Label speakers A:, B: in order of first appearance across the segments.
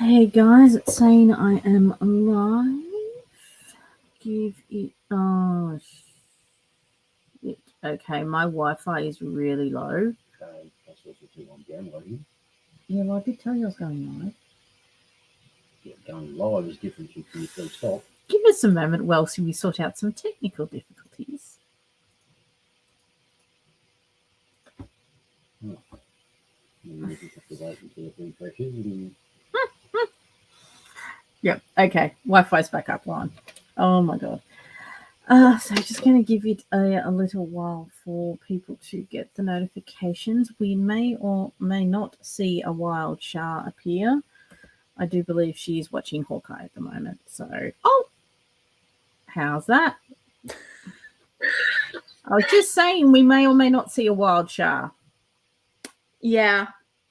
A: Hey guys, it's saying I am live. Give it. Oh, shit. Okay, my Wi-Fi is really low.
B: Okay, that's also too long downloading.
A: Yeah, well, I did tell you I was going live.
B: Yeah, going live is different from when you first stop.
A: Give us a moment whilst we sort out some technical difficulties.
B: And you just have to wait until it refreshes. And
A: Yep. Okay, Wi-Fi's back up on. Oh my god. So just going to give it a little while for people to get the notifications. We may or may not see a wild Shah appear. I do believe she is watching Hawkeye at the moment. So, how's that? I was just saying we may or may not see a wild Shah.
C: Yeah,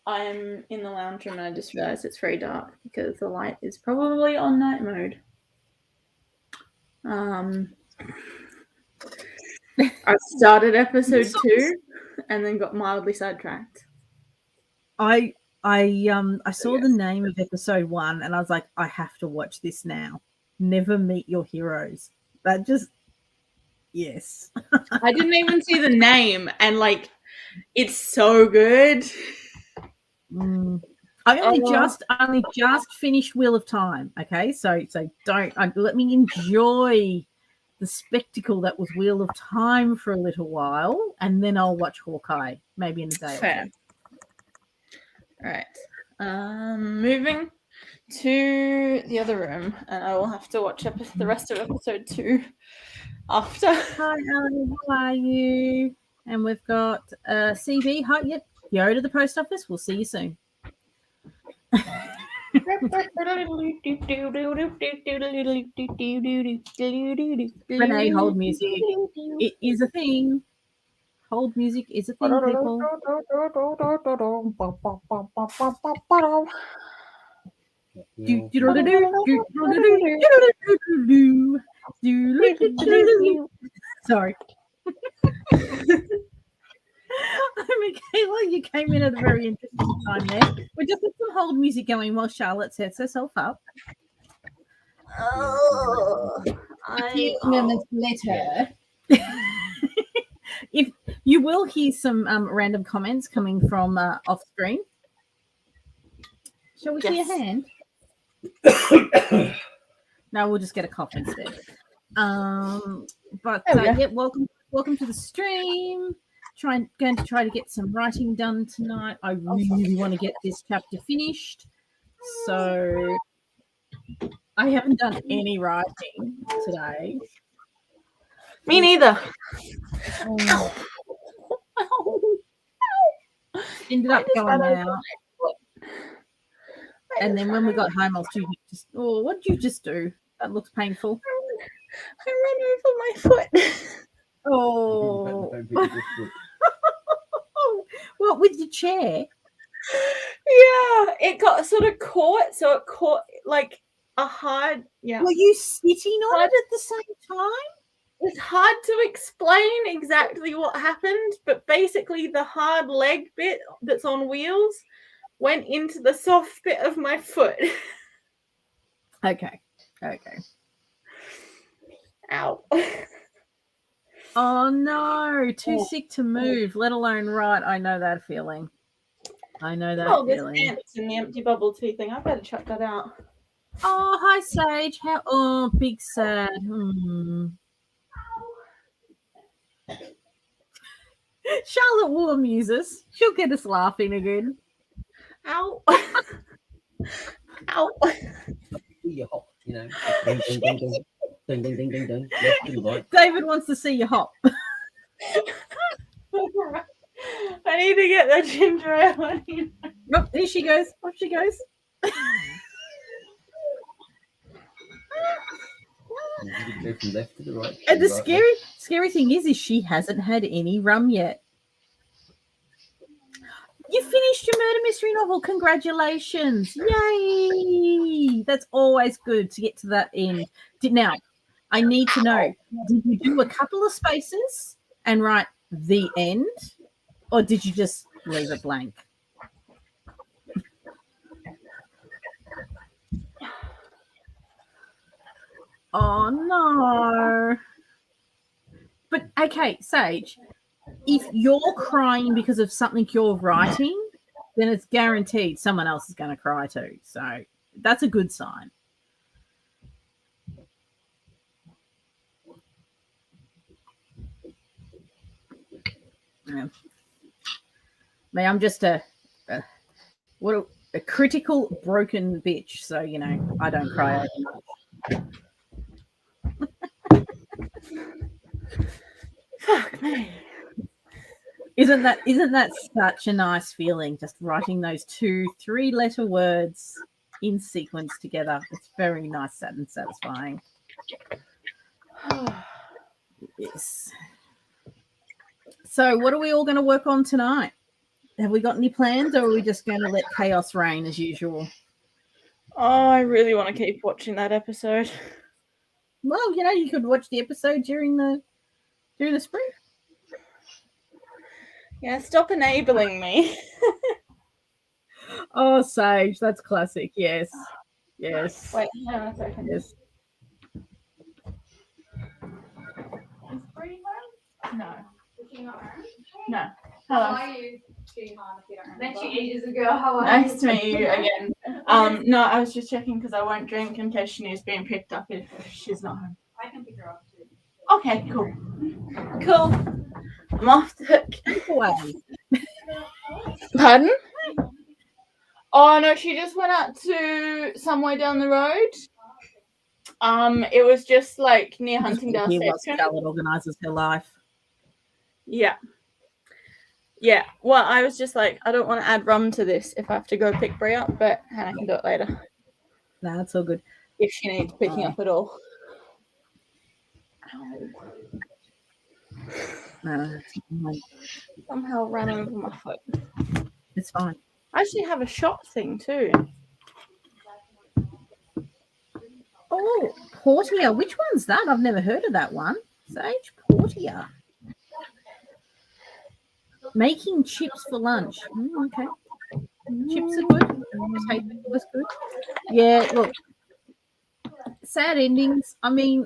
C: I'm in the lounge room and I just realized it's very dark because the light is probably on night mode. I started episode 2 and then got mildly sidetracked.
A: I saw the name of episode 1 and I was like, I have to watch this now. Never meet your heroes. That just yes.
C: I didn't even see the name and like it's so good.
A: I only just finished Wheel of Time. Okay, so don't let me enjoy the spectacle that was Wheel of Time for a little while, and then I'll watch Hawkeye maybe in a day
C: Fair.
A: or two.
C: All right, moving to the other room, and I will have to watch the rest of episode 2 after.
A: Hi, Ellie. How are you? And we've got CB. Hi, yep. Go to the post office. We'll see you soon. Renee, hold music. It is a thing. Hold music is a thing, people. Sorry. Michaela, you came in at a very interesting time there. We just got some hold music going while Charlotte sets herself up.
C: A
A: few moments later. If you will hear some random comments coming from off screen. Shall we see a hand? No, we'll just get a cough instead. But yeah, welcome to the stream. Going to try to get some writing done tonight. I really want to get this chapter finished. So I haven't done any writing today.
C: Me neither.
A: Ended up going out. And then when we got home, I was just, what did you just do? That looks painful.
C: I ran over my foot.
A: Oh. What, with your chair?
C: Yeah, it got sort of caught. So it caught like a hard, yeah.
A: Were you sitting on it at the same time?
C: It's hard to explain exactly what happened, but basically the hard leg bit that's on wheels went into the soft bit of my foot.
A: Okay.
C: Ow.
A: Oh no, too sick to move, let alone write. I know that feeling. Feeling.
C: There's ants in the empty bubble tea thing. I better check that out.
A: Oh, hi Sage. Big sad. Charlotte will amuse us. She'll get us laughing again.
C: Ow. Ow.
B: you hop, you know. Ding, ding, ding, ding. Ding, ding, ding, ding, ding. Left to the right.
A: David wants to see you hop.
C: I need to get that ginger ale.
A: Oh, there she goes. Off she goes.
B: Go from left to the right.
A: And the scary thing is she hasn't had any rum yet. You finished your murder mystery novel. Congratulations. Yay. That's always good to get to that end. Now, I need to know, did you do a couple of spaces and write the end, or did you just leave it blank? Oh no. But okay, Sage, if you're crying because of something you're writing, then it's guaranteed someone else is going to cry too. So that's a good sign. Yeah. Me, I'm just a critical broken bitch. So I don't cry over much.
C: Fuck me.
A: Isn't that such a nice feeling? Just writing those 2-3 letter words in sequence together. It's very nice and satisfying. Yes. So, what are we all going to work on tonight? Have we got any plans, or are we just going to let chaos reign as usual?
C: Oh, I really want to keep watching that episode.
A: Well, you could watch the episode during the spring.
C: Yeah, stop enabling me.
A: Oh, Sage, that's classic. Yes. Yes.
C: Wait, hang on a second.
A: Yes.
C: Is Bree home? No. No. Hello.
D: How are you? Met you ages ago. How are you?
C: Nice to meet you again. No, I was just checking because I won't drink in case she needs being picked up if she's not home.
D: I can pick her up too.
C: Okay, cool. Cool. I'm off to
A: Away.
C: Pardon? Oh no, she just went out to somewhere down the road. It was just like near Huntingdale
A: He was
C: Station.
A: Charlotte organises her life.
C: Yeah. Yeah. Well, I was just like, I don't want to add rum to this if I have to go pick Brie up, but Hannah can do it later.
A: No, that's all good.
C: If she needs picking up at all.
A: No,
C: Somehow ran over my foot.
A: it's fine.
C: I actually have a shot thing too.
A: Oh, Portia. Which one's that? I've never heard of that one. Sage Portia. Making chips for lunch. Okay. Chips are good. Potato was good. Yeah, look. Sad endings. I mean,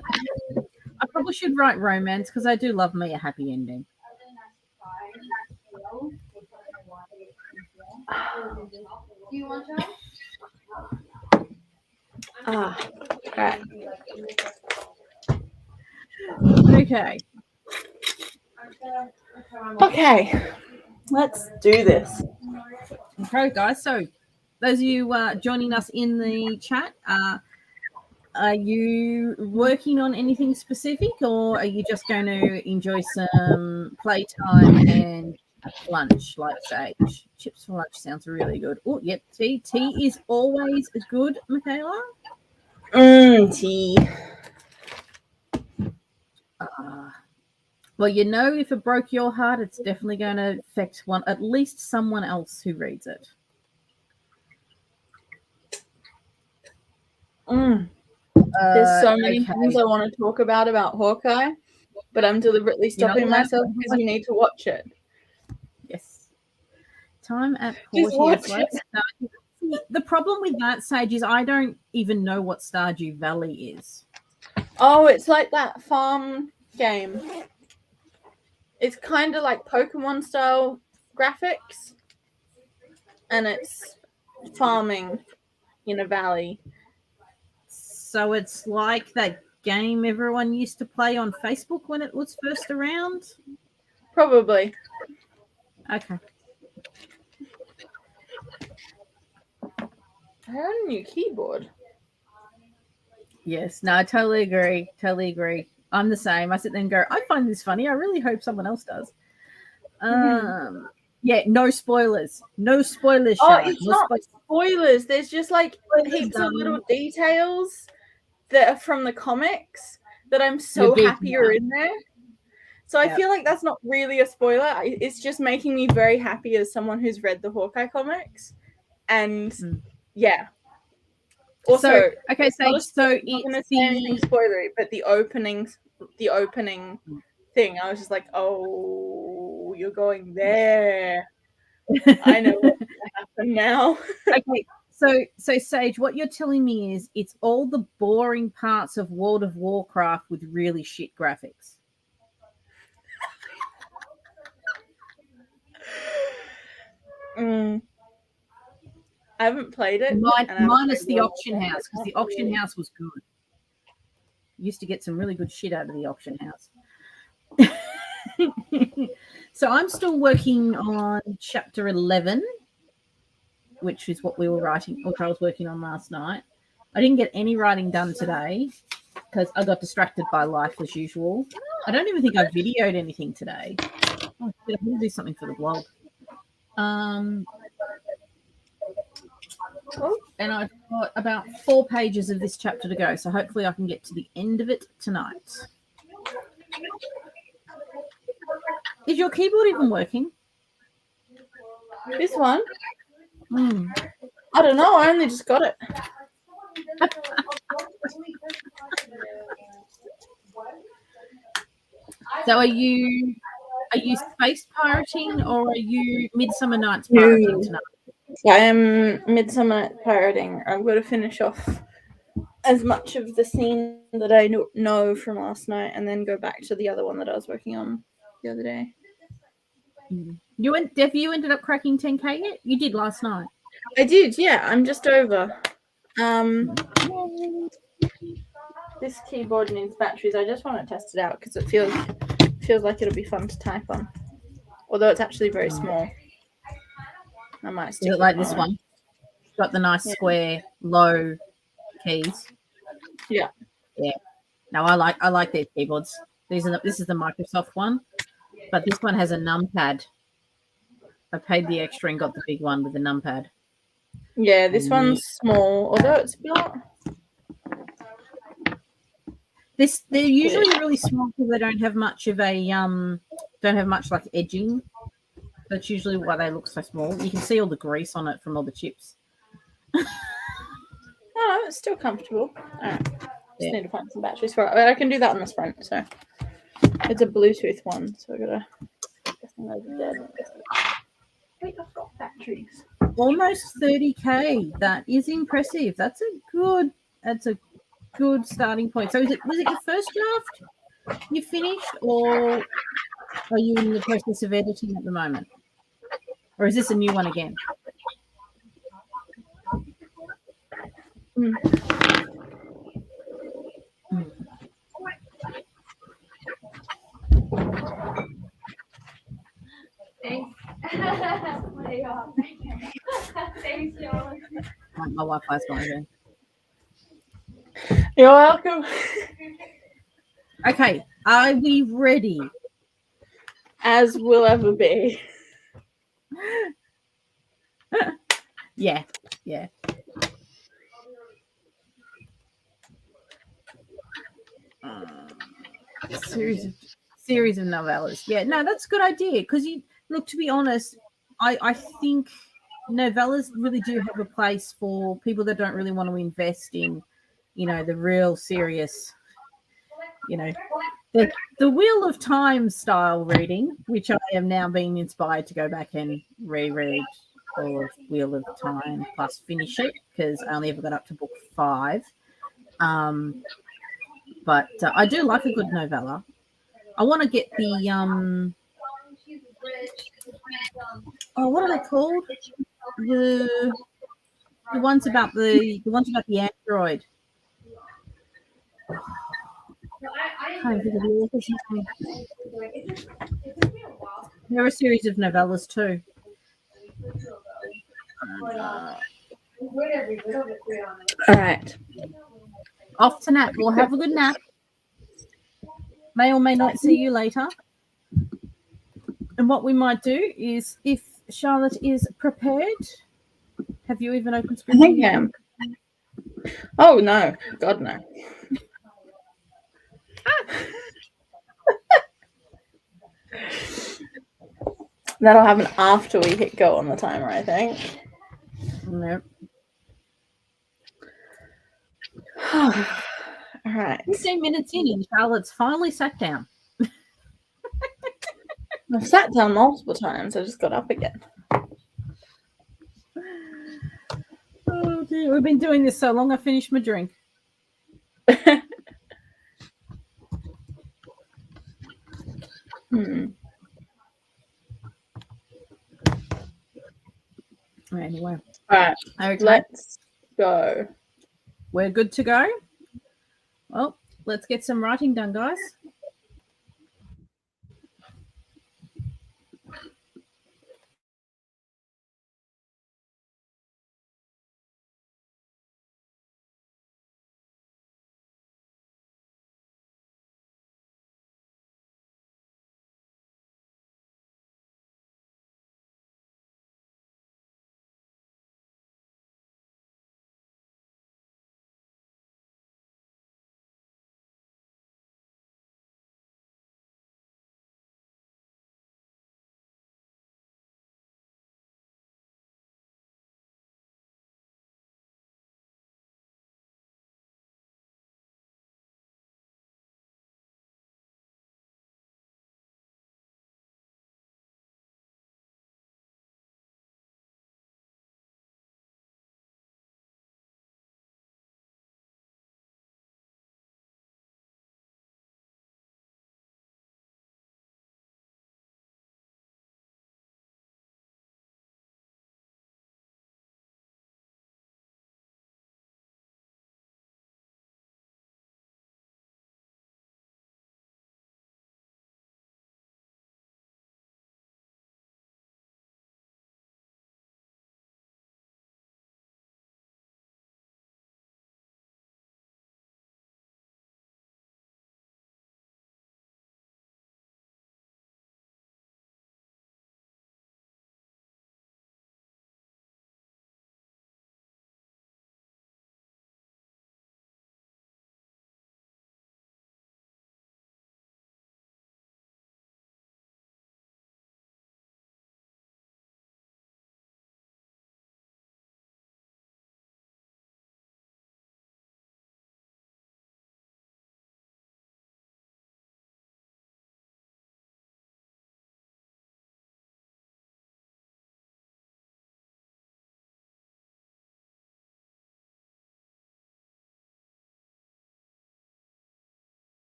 A: I probably should write romance because I do love me a happy ending.
D: Do you want to?
C: Right.
A: Okay.
C: Okay. Let's do this.
A: Okay, guys. So, those of you joining us in the chat, are you working on anything specific, or are you just going to enjoy some playtime and lunch, like Sage? Chips for lunch sounds really good. Oh, yep. Tea is always good, Michaela.
C: Tea.
A: Well, if it broke your heart, it's definitely going to affect at least someone else who reads it.
C: There's so many things I want to talk about Hawkeye, but I'm deliberately stopping myself because you need to watch it.
A: Yes. Time at
C: Just
A: Portia.
C: watch it.
A: The problem with that, Sage, is I don't even know what Stardew Valley is.
C: Oh, it's like that farm game. It's kind of like Pokemon style graphics, and it's farming in a valley.
A: So it's like that game everyone used to play on Facebook when it was first around?
C: Probably.
A: Okay.
C: I had a new keyboard.
A: Yes. No, I totally agree. Totally agree. I'm the same. I sit there and go, I find this funny. I really hope someone else does. Yeah, no spoilers. No spoilers.
C: Oh,
A: Charlotte.
C: it's not spoilers. There's just like heaps of little details that are from the comics that I'm so happy are in there. So I feel like that's not really a spoiler. It's just making me very happy as someone who's read the Hawkeye comics. And yeah. Also,
A: so it's
C: not going to say anything spoilery, but the opening thing, I was just like, oh, you're going there. I know what's going to happen now.
A: Okay, So Sage, what you're telling me is it's all the boring parts of World of Warcraft with really shit graphics.
C: I haven't played it.
A: Minus the auction house, because the auction house was good. Used to get some really good shit out of the auction house. So I'm still working on chapter 11, which is what we were writing, which I was working on last night. I didn't get any writing done today because I got distracted by life as usual. I don't even think I videoed anything today. Oh, shit, I'm going to do something for the vlog. And I've got about 4 pages of this chapter to go, so hopefully I can get to the end of it tonight. Is your keyboard even working?
C: This one? I don't know. I only just got it.
A: So are you space pirating or are you Midsummer Night's pirating tonight?
C: I am Midsummer Night's pirating. I'm going to finish off as much of the scene that I know from last night and then go back to the other one that I was working on the other day.
A: Have you ended up cracking 10K yet? You did last night.
C: I did, yeah. I'm just over. This keyboard needs batteries. I just want to test it out because it feels like it'll be fun to type on. Although it's actually very small. I might stick
A: it like this one. It's got the nice square low keys.
C: Yeah.
A: Yeah. No, I like these keyboards. This is the Microsoft one, but this one has a numpad. I paid the extra and got the big one with the numpad.
C: Yeah, this one's small, although it's not.
A: They're usually really small because they don't have much of a like edging. That's usually why they look so small. You can see all the grease on it from all the chips.
C: Oh, it's still comfortable. All right. Just need to find some batteries for it. But I can do that on this front. So it's a Bluetooth one. So I gotta. Wait, I've got batteries.
A: Almost 30K. That is impressive. That's a good starting point. So was it your first draft you finished, or are you in the process of editing at the moment? Or is this a new one again?
D: Thanks. Thanks, y'all.
A: My Wi-Fi's not again.
C: You're welcome.
A: Okay, are we ready?
C: As will ever be.
A: Yeah. Series of novellas. Yeah, no, that's a good idea because to be honest, I think novellas really do have a place for people that don't really want to invest in, the real serious, the Wheel of Time style reading, which I am now being inspired to go back and reread all of Wheel of Time plus finish it because I only ever got up to book 5. But I do like a good novella. I want to get the what are they called? The ones about the android. There are a series of novellas too.
C: All right.
A: Off to nap. We'll have a good nap. May or may not see you later. And what we might do is, if Charlotte is prepared, have you even opened script?
C: I think I am. Oh no, God no. That'll happen after we hit go on the timer, I think.
A: Nope.
C: All right.
A: 15 minutes in and Charlotte's finally sat down.
C: I've sat down multiple times. I just got up again.
A: Oh We've been doing this so long, I finished my drink. Anyway.
C: All right.
A: Okay.
C: Let's go.
A: We're good to go. Well, let's get some writing done, guys.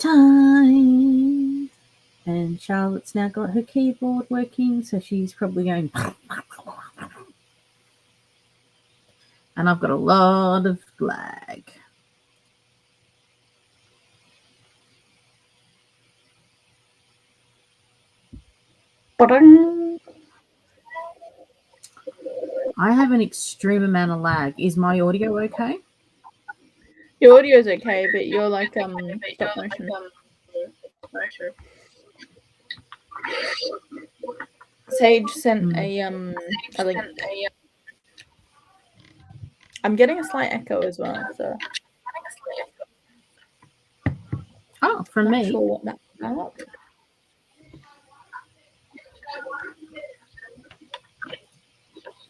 A: time. And Charlotte's now got her keyboard working, so she's probably going. And I've got a lot of lag. I have an extreme amount of lag. Is my audio okay?
C: Your audio's okay, but you're like stop motion. Sage sent a link. I'm getting a slight echo as well, so.
A: Oh, from
C: Not
A: me.
C: sure what that's about.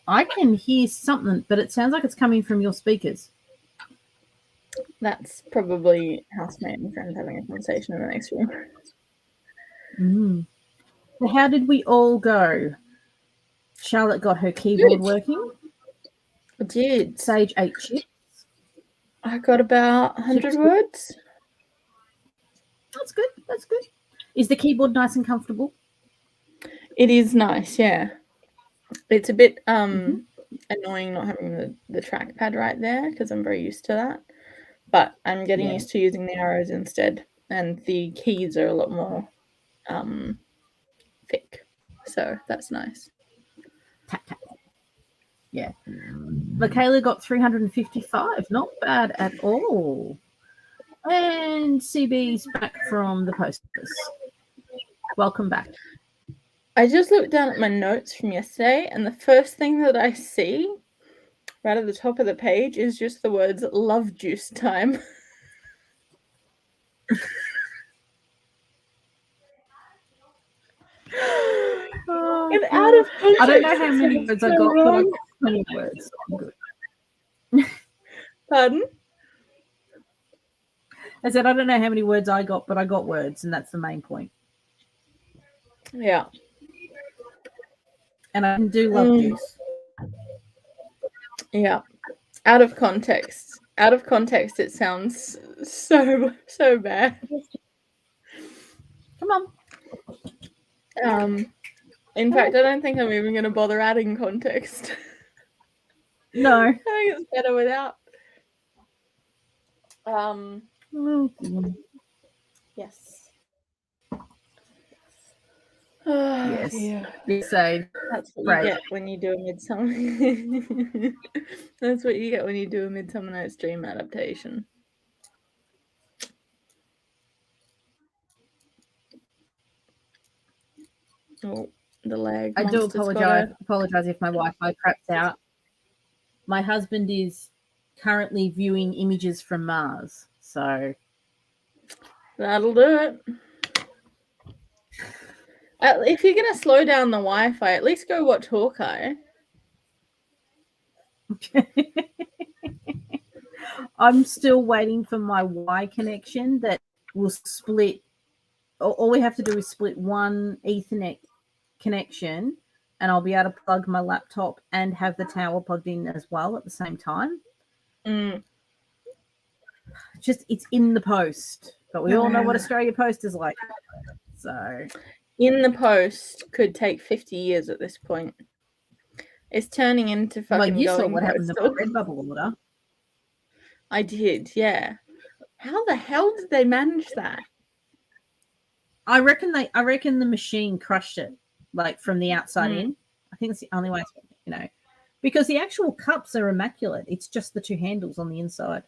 A: I can hear something, but it sounds like it's coming from your speakers.
C: That's probably housemate and friend having a conversation in the next room.
A: So how did we all go? Charlotte got her keyboard working.
C: I did.
A: Sage ate chips.
C: I got about 100 words.
A: That's good. That's good. Is the keyboard nice and comfortable?
C: It is nice, yeah. It's a bit annoying not having the trackpad right there because I'm very used to that. But I'm getting used to using the arrows instead. And the keys are a lot more thick. So that's nice.
A: Tap, tap. Yeah. Michaela got 355. Not bad at all. And CB's back from the post office. Welcome back.
C: I just looked down at my notes from yesterday, and the first thing that I see right at the top of the page is just the words "love juice time." And out of context,
A: I don't know how many words I got, but I got 20 words. I'm good.
C: Pardon?
A: I said I don't know how many words I got, but I got words, and that's the main point.
C: Yeah.
A: And I do love juice.
C: Yeah. Out of context, it sounds so bad.
A: Come on.
C: In fact, I don't think I'm even going to bother adding context.
A: No.
C: I think it's better without. Yes.
A: Yes.
C: Dear.
A: So
C: that's what you get when you do a Midsummer. That's what you get when you do a Midsummer Night's Dream adaptation. Oh, the lag.
A: I do apologize if my Wi-Fi craps out. My husband is currently viewing images from Mars, so
C: that'll do it. If you're going to slow down the Wi-Fi, at least go watch Hawkeye.
A: I'm still waiting for my Y connection that will split. All we have to do is split one Ethernet connection, and I'll be able to plug my laptop and have the tower plugged in as well at the same time. Just it's in the post, but we all know what Australia Post is like. So
C: in the post could take 50 years at this point. It's turning into fucking.
A: Well, you saw what happened to the Redbubble order.
C: I did, yeah. How the hell did they manage that?
A: I reckon the machine crushed it, like from the outside in. I think it's the only way, because the actual cups are immaculate. It's just the two handles on the inside.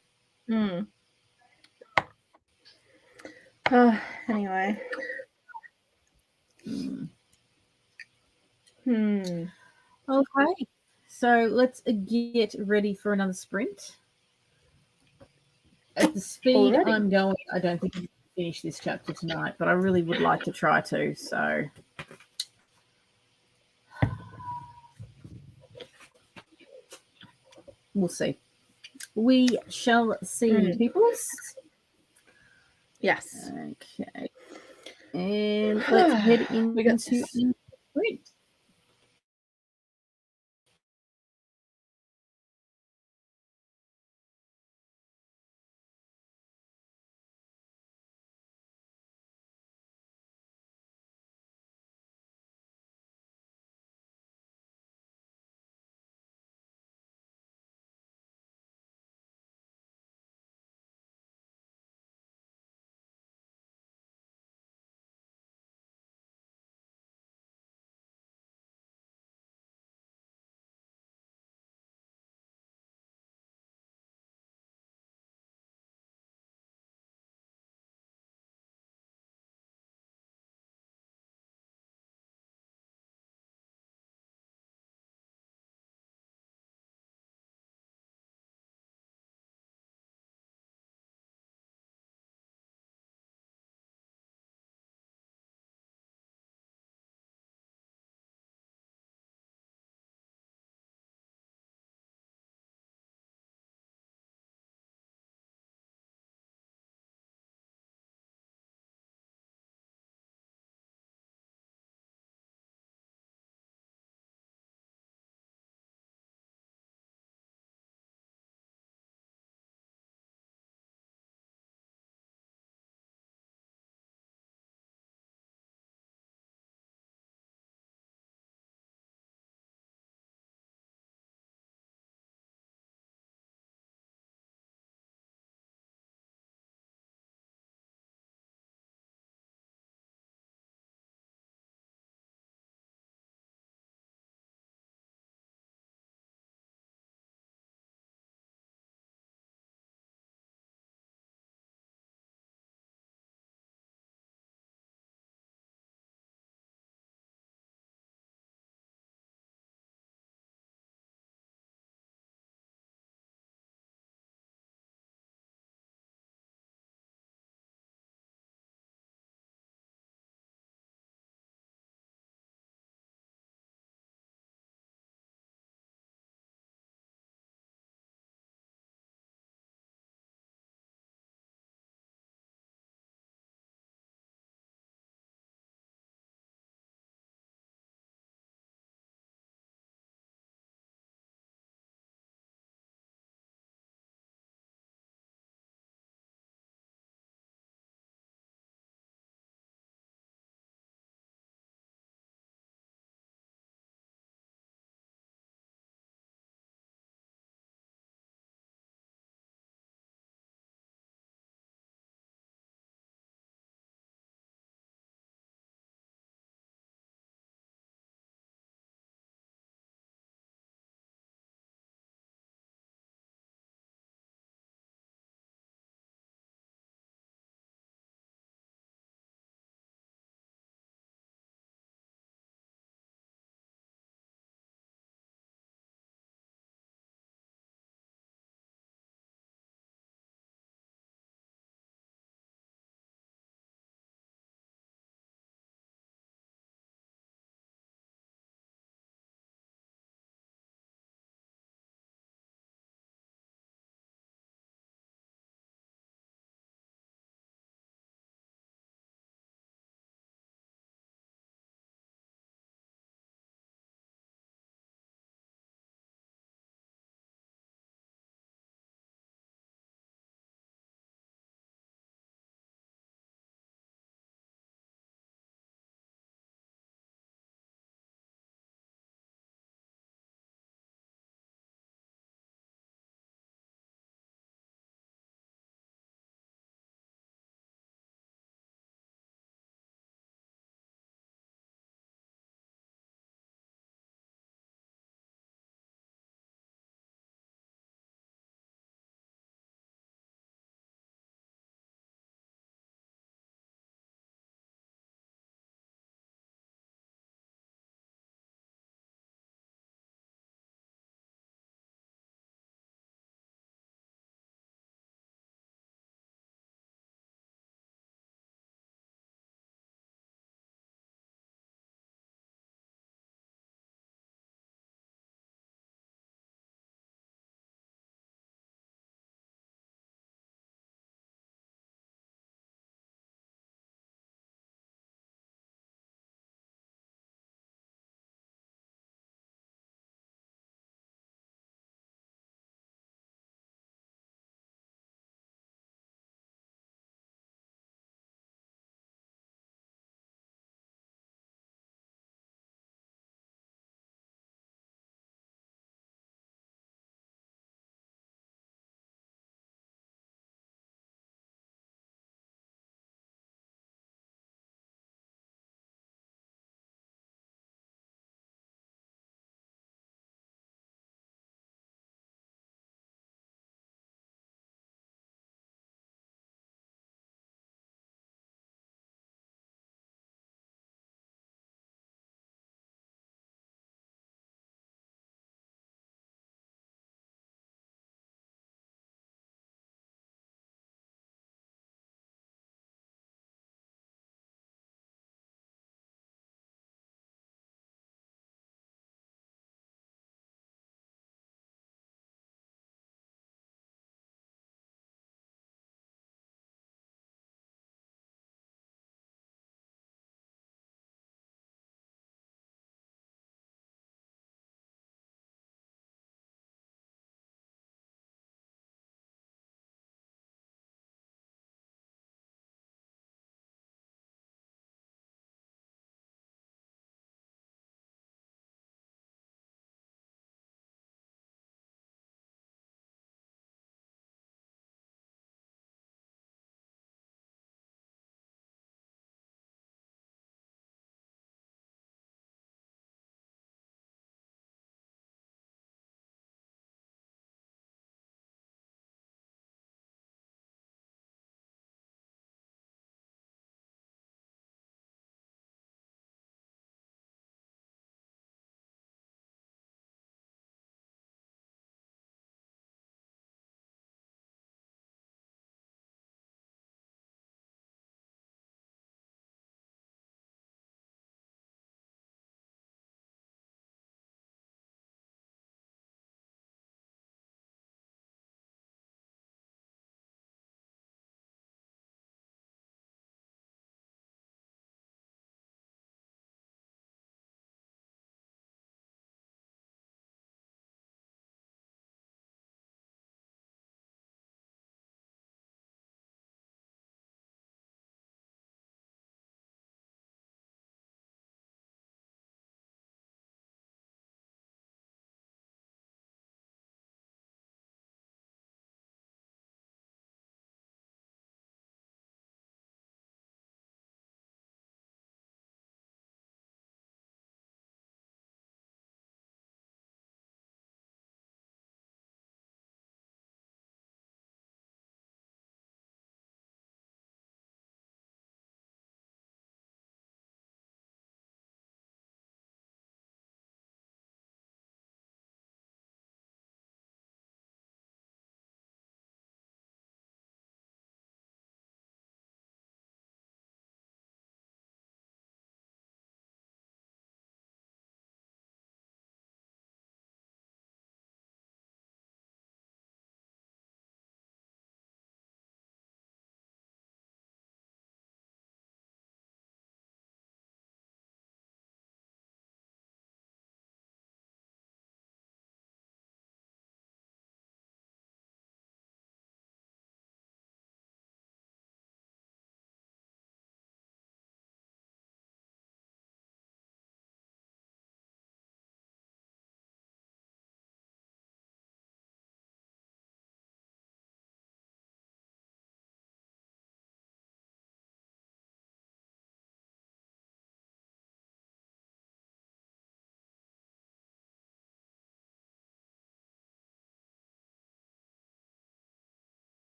C: Anyway.
A: Okay, so let's get ready for another sprint. At the speed I'm going, I don't think I can finish this chapter tonight, but I really would like to try to. So we'll see. We shall see, peoples.
C: Yes.
A: Okay. And let's head into sprint.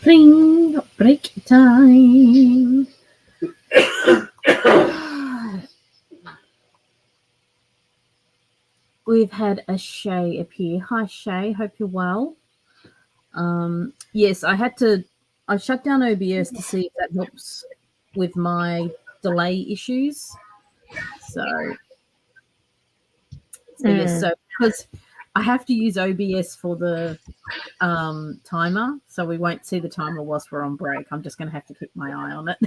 A: Bling, break time. We've had a Shay appear. Hi, Shay. Hope you're well. Yes, I shut down OBS to see if that helps with my delay issues. So yes, so because I have to use OBS for the timer, so we won't see the timer whilst we're on break. I'm just going to have to keep my eye on it.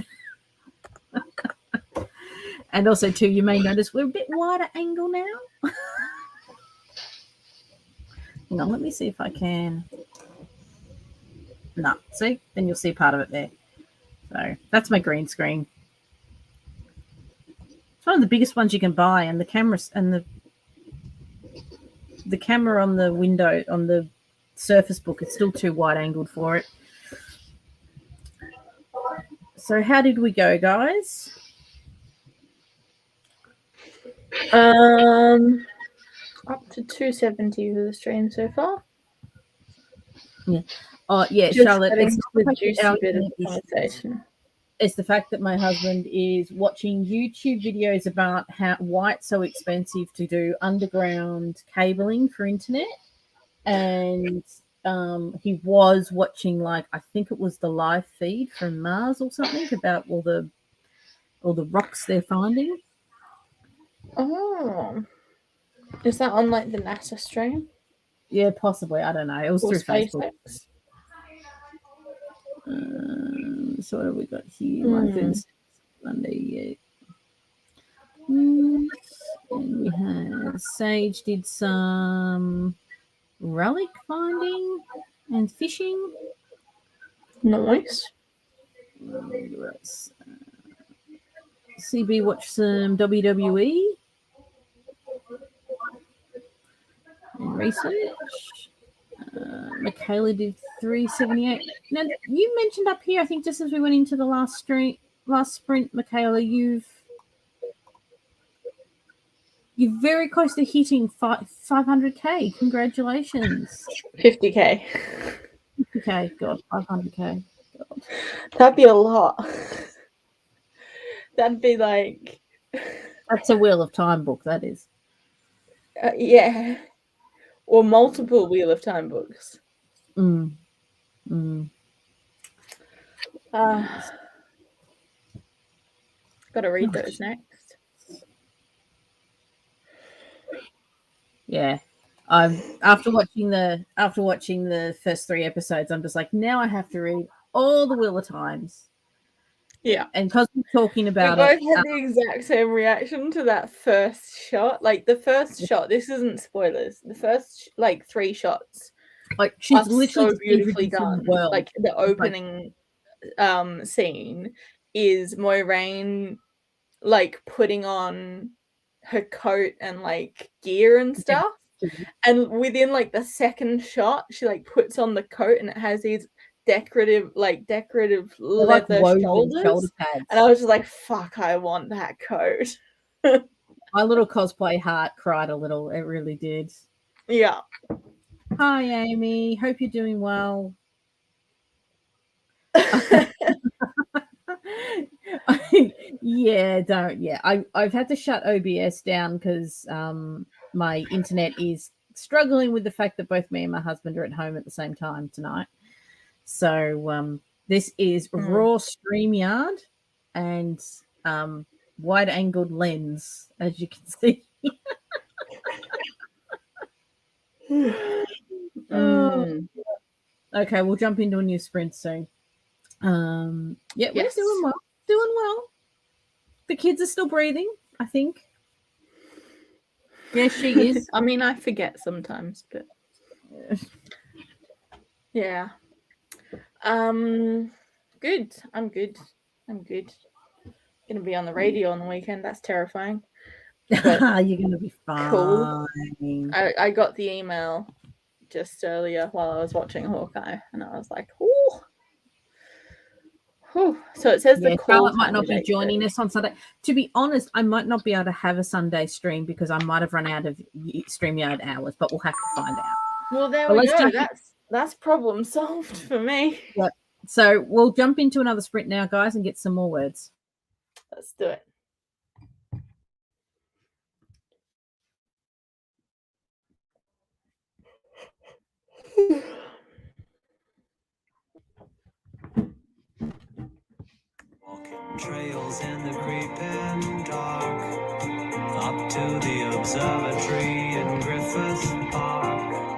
A: And also, too, you may notice we're a bit wider angle now. Hang on, let me see if I can. No, see? Then you'll see part of it there. So that's my green screen. It's one of the biggest ones you can buy, and the cameras and the camera on the window on the Surface Book is still too wide angled for it. So how did we go, guys?
C: Up to 270 for the stream so far.
A: Yeah. Oh, yeah,
C: Just
A: Charlotte.
C: getting
A: It's
C: to the juicy bit of the conversation.
A: It's the fact that my husband is watching YouTube videos about why it's so expensive to do underground cabling for internet, and he was watching, like, I think it was the live feed from Mars or something about all the rocks they're finding.
C: Oh, is that on like the NASA stream?
A: Yeah, possibly. I don't know. It was
C: Or
A: through Facebook.
C: SpaceX?
A: So what have we got here? Monday, yeah. And we had Sage did some relic finding and fishing.
C: Nice.
A: CB watched some WWE and research. Michaela did 378. Now, you mentioned up here, I think just as we went into the last sprint, Michaela, you're very close to hitting 500k. Congratulations.
C: 50k.
A: 50k. God, 500k. God.
C: That'd be a lot. That'd be like...
A: That's a Wheel of Time book, that is.
C: Yeah. Or multiple Wheel of Time books. Gotta read those next.
A: Yeah. After watching the first 3 episodes, I'm just like, now I have to read all the Wheel of Times.
C: Yeah.
A: And because we're talking about
C: we both had the exact same reaction to that first shot. Like the first shot, this isn't spoilers. The first 3 shots,
A: like, she's literally
C: so beautifully done. Like the opening scene is Moiraine like putting on her coat and like gear and stuff, and within like the second shot, she like puts on the coat and it has these decorative leather shoulders
A: pads.
C: And I was just like, fuck, I want that coat.
A: My little cosplay heart cried a little. It really did.
C: Yeah.
A: Hi, Amy. Hope you're doing well. I've had to shut OBS down because my internet is struggling with the fact that both me and my husband are at home at the same time tonight. So this is raw StreamYard and wide-angled lens, as you can see. Okay, we'll jump into a new sprint soon. We're doing well. The kids are still breathing, I think. Yes, she is.
C: I mean, I forget sometimes, but yeah. Good. I'm good. Gonna be on the radio on the weekend. That's terrifying.
A: But you're gonna be fine.
C: Cool. I got the email just earlier while I was watching Hawkeye, and I was like, ooh. Whew. So it says the
A: Charlotte might not be joining us on Sunday. To be honest, I might not be able to have a Sunday stream because I might have run out of StreamYard hours, but we'll have to find out.
C: Well, there we go. That's problem solved for me.
A: Yep. So we'll jump into another sprint now, guys, and get some more words.
C: Let's do it.
E: Walking trails in the creeping dark, up to the observatory in Griffith Park.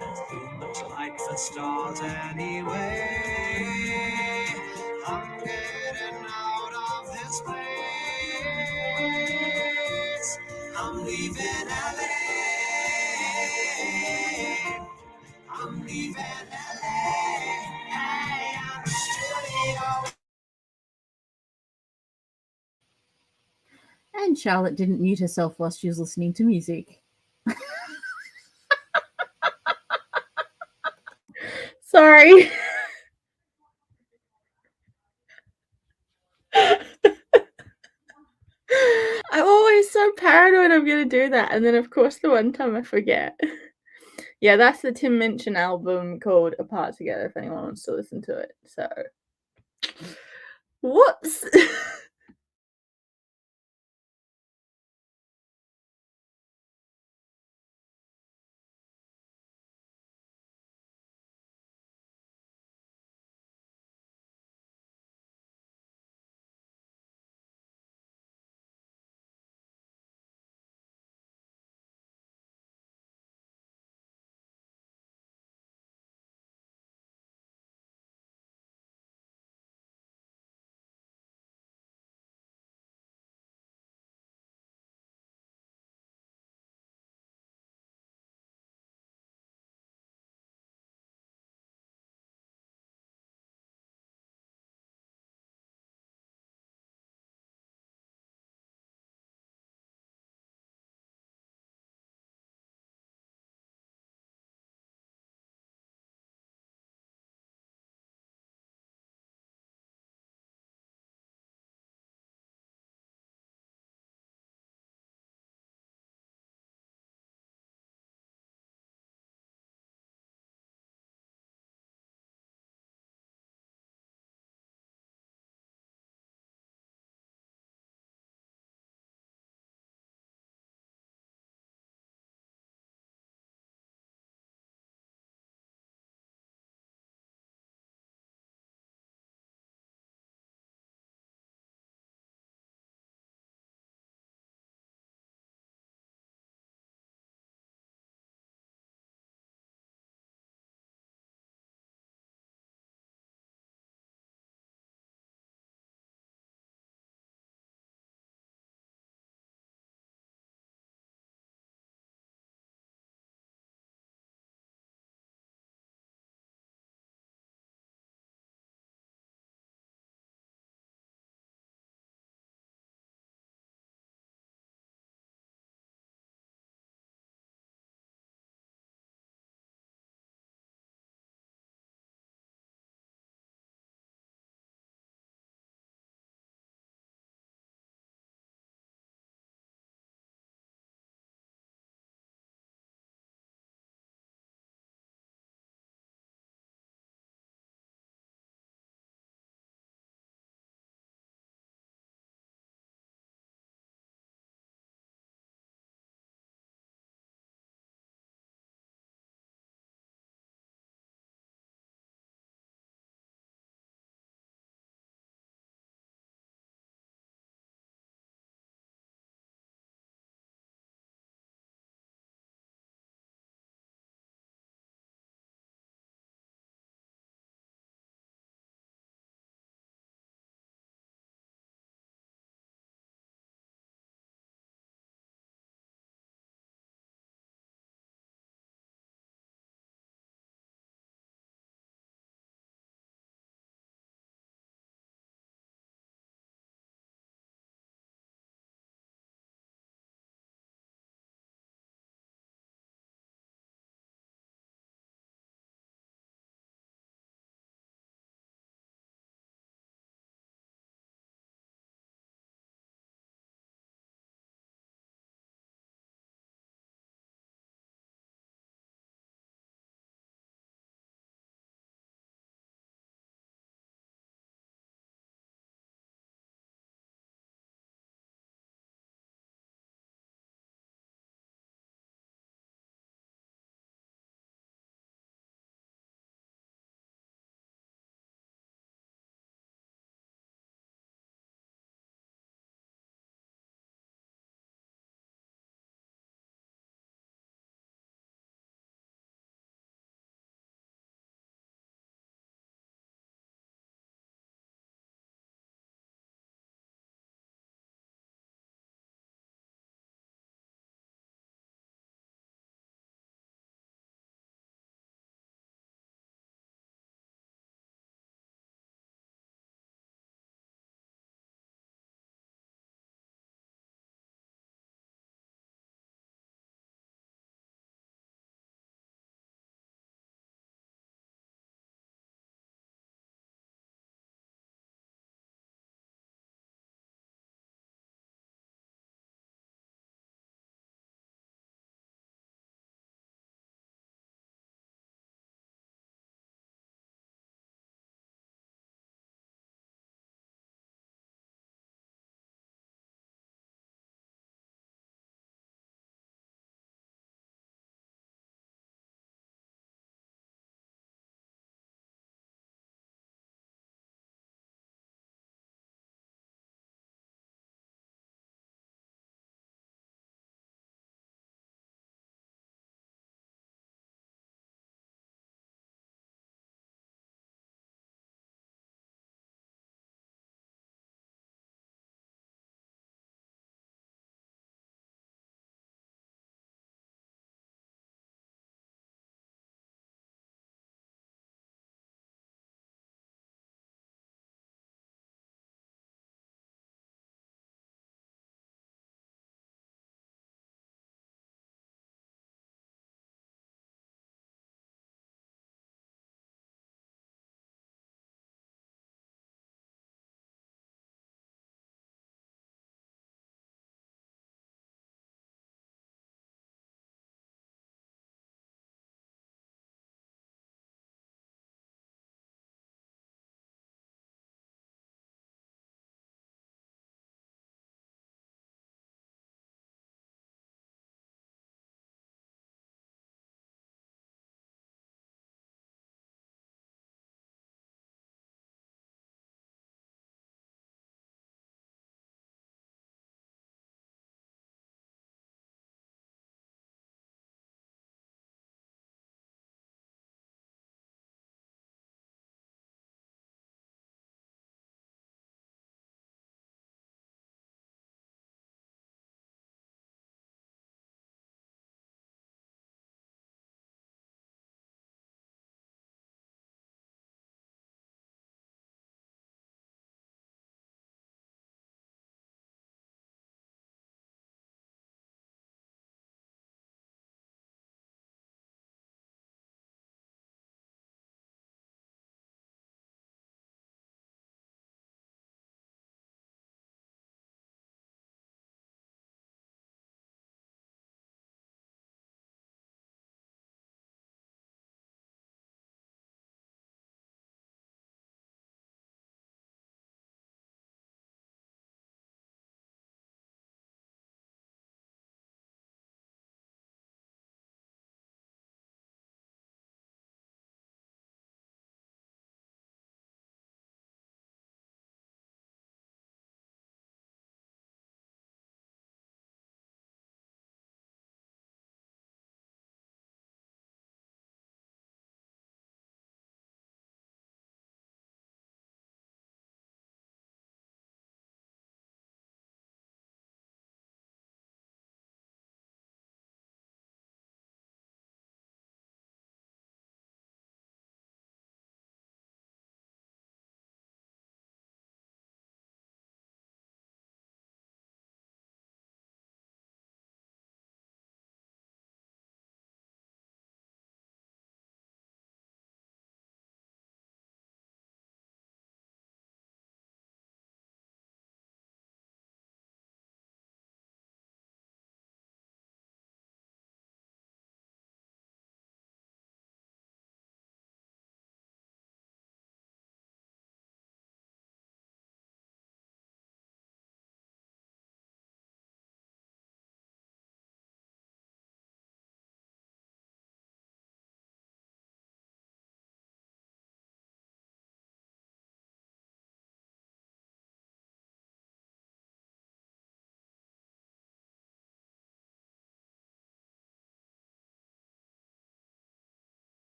E: There's too much light for stars anyway. I'm getting out of this place. I'm leaving LA. I'm leaving LA. Hey, I'm studio.
A: And Charlotte didn't mute herself while she was listening to music.
C: Sorry. I'm always so paranoid I'm going to do that. And then, of course, the one time I forget. Yeah, that's the Tim Minchin album called Apart Together, if anyone wants to listen to it. So, whoops.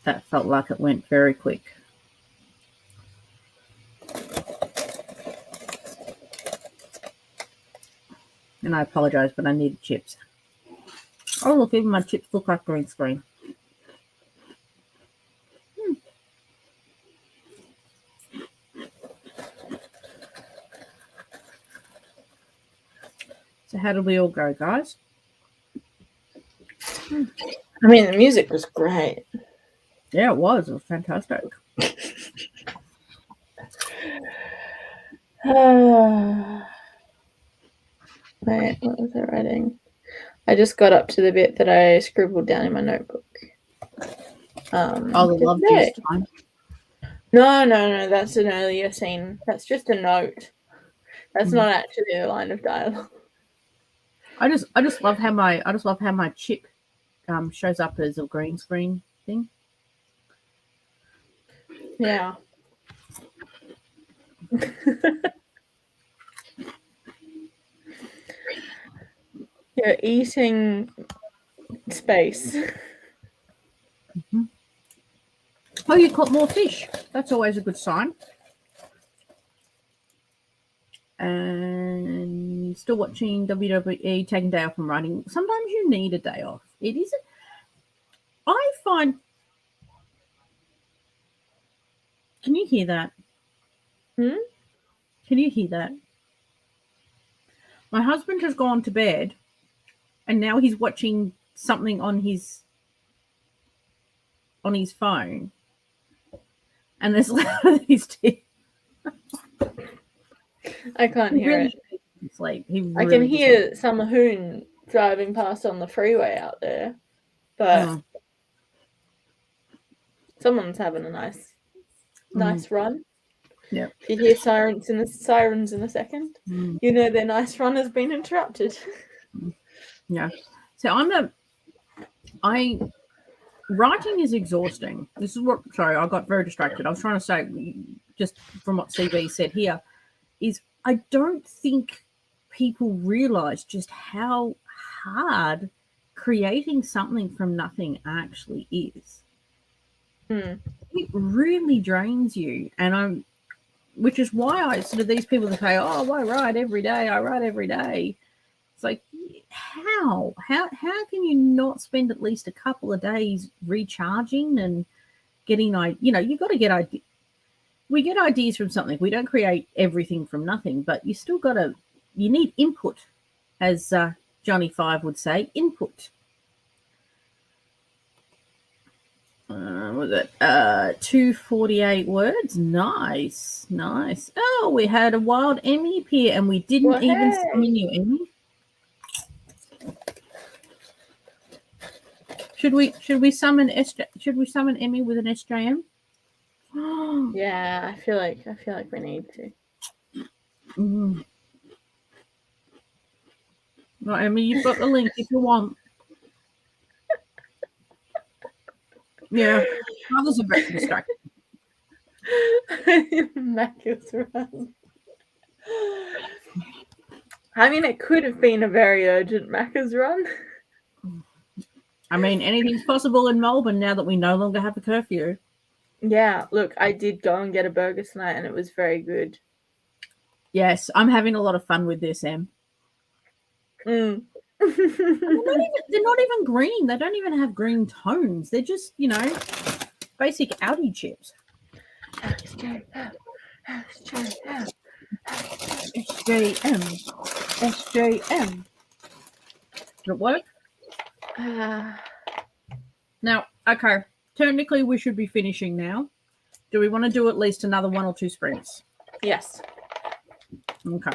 A: That felt like it went very quick. And I apologize, but I needed chips. Oh, look, even my chips look like green screen. So how did we all go, guys?
C: I mean, the music was great.
A: Yeah, it was. It was fantastic.
C: Wait, what was I writing? I just got up to the bit that I scribbled down in my notebook.
A: Oh, the love juice time.
C: No, that's an earlier scene. That's just a note. That's not actually a line of dialogue.
A: I just love how my chip shows up as a green screen thing.
C: Yeah. You're eating space.
A: Oh, you caught more fish. That's always a good sign. And still watching WWE, taking a day off from writing. Sometimes you need a day off. It isn't. I find. Can you hear that? Can you hear that? My husband has gone to bed, and now he's watching something on his phone, and there's his teeth.
C: I can't hear it.
A: Sleep.
C: I can hear some hoon driving past on the freeway out there, but someone's having a nice run.
A: Yeah.
C: If you hear sirens in a second, you know their nice run has been interrupted.
A: Yeah. So writing is exhausting. This is what. Sorry, I got very distracted. I was trying to say, just from what CB said here, is I don't think people realize just how hard creating something from nothing actually is. It really drains you, and which is why I sort of these people that say, "Oh, I write every day. I write every day." It's like, how can you not spend at least a couple of days recharging and getting you got to get ideas. We get ideas from something. We don't create everything from nothing, but you still you need input, as Johnny Five would say, input. Was it 248 words? Nice. Oh, we had a wild Emmy appear, and we didn't even summon you, Emmy. Should we summon Emmy with an SJM?
C: Yeah, I feel like we need to.
A: Right, Emmy, you've got the link if you want. Yeah, others are very distracted.
C: Macca's run. I mean, it could have been a very urgent Macca's run.
A: I mean, anything's possible in Melbourne now that we no longer have a curfew.
C: Yeah, look, I did go and get a burger tonight, and it was very good.
A: Yes, I'm having a lot of fun with this, Em.
C: They're
A: not even green. They don't even have green tones. They're just, basic Audi chips. SJM. Did it work? Now, okay. Technically, we should be finishing now. Do we want to do at least another 1 or 2 sprints?
C: Yes.
A: Okay.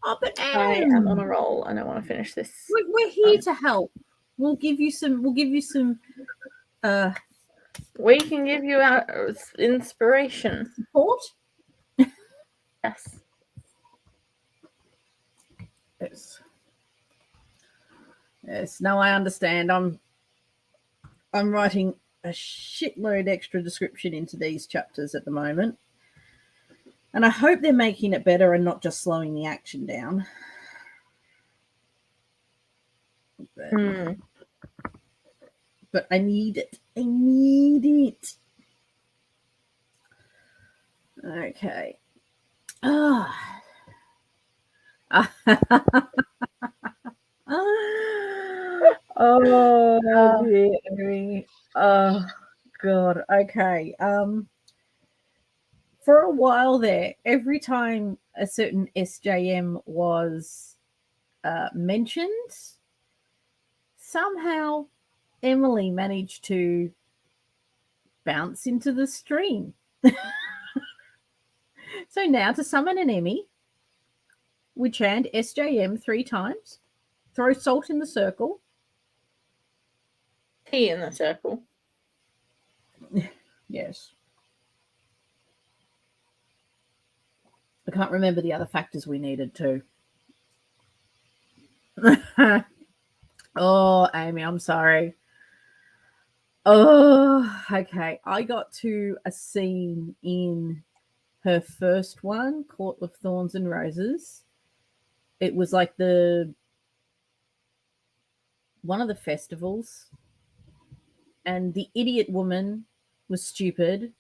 A: Oh, but
C: I am on a roll, and I want to finish this.
A: We're here to help. We'll give you some.
C: We can give you our inspiration.
A: Support.
C: Yes.
A: Yes. No, I understand. I'm writing a shitload extra description into these chapters at the moment. And I hope they're making it better and not just slowing the action down. But but I need it. I need it. Okay. Ah. Oh dear. Oh god. Okay. For a while there, every time a certain SJM was mentioned, somehow Emily managed to bounce into the stream. So now to summon an Emmy, we chant SJM 3 times, throw salt in the circle.
C: Tea in the circle.
A: Yes. I can't remember the other factors we needed to. Oh, Amy, I'm sorry. Oh, okay. I got to a scene in her first one, Court of Thorns and Roses. It was like one of the festivals, and the idiot woman was stupid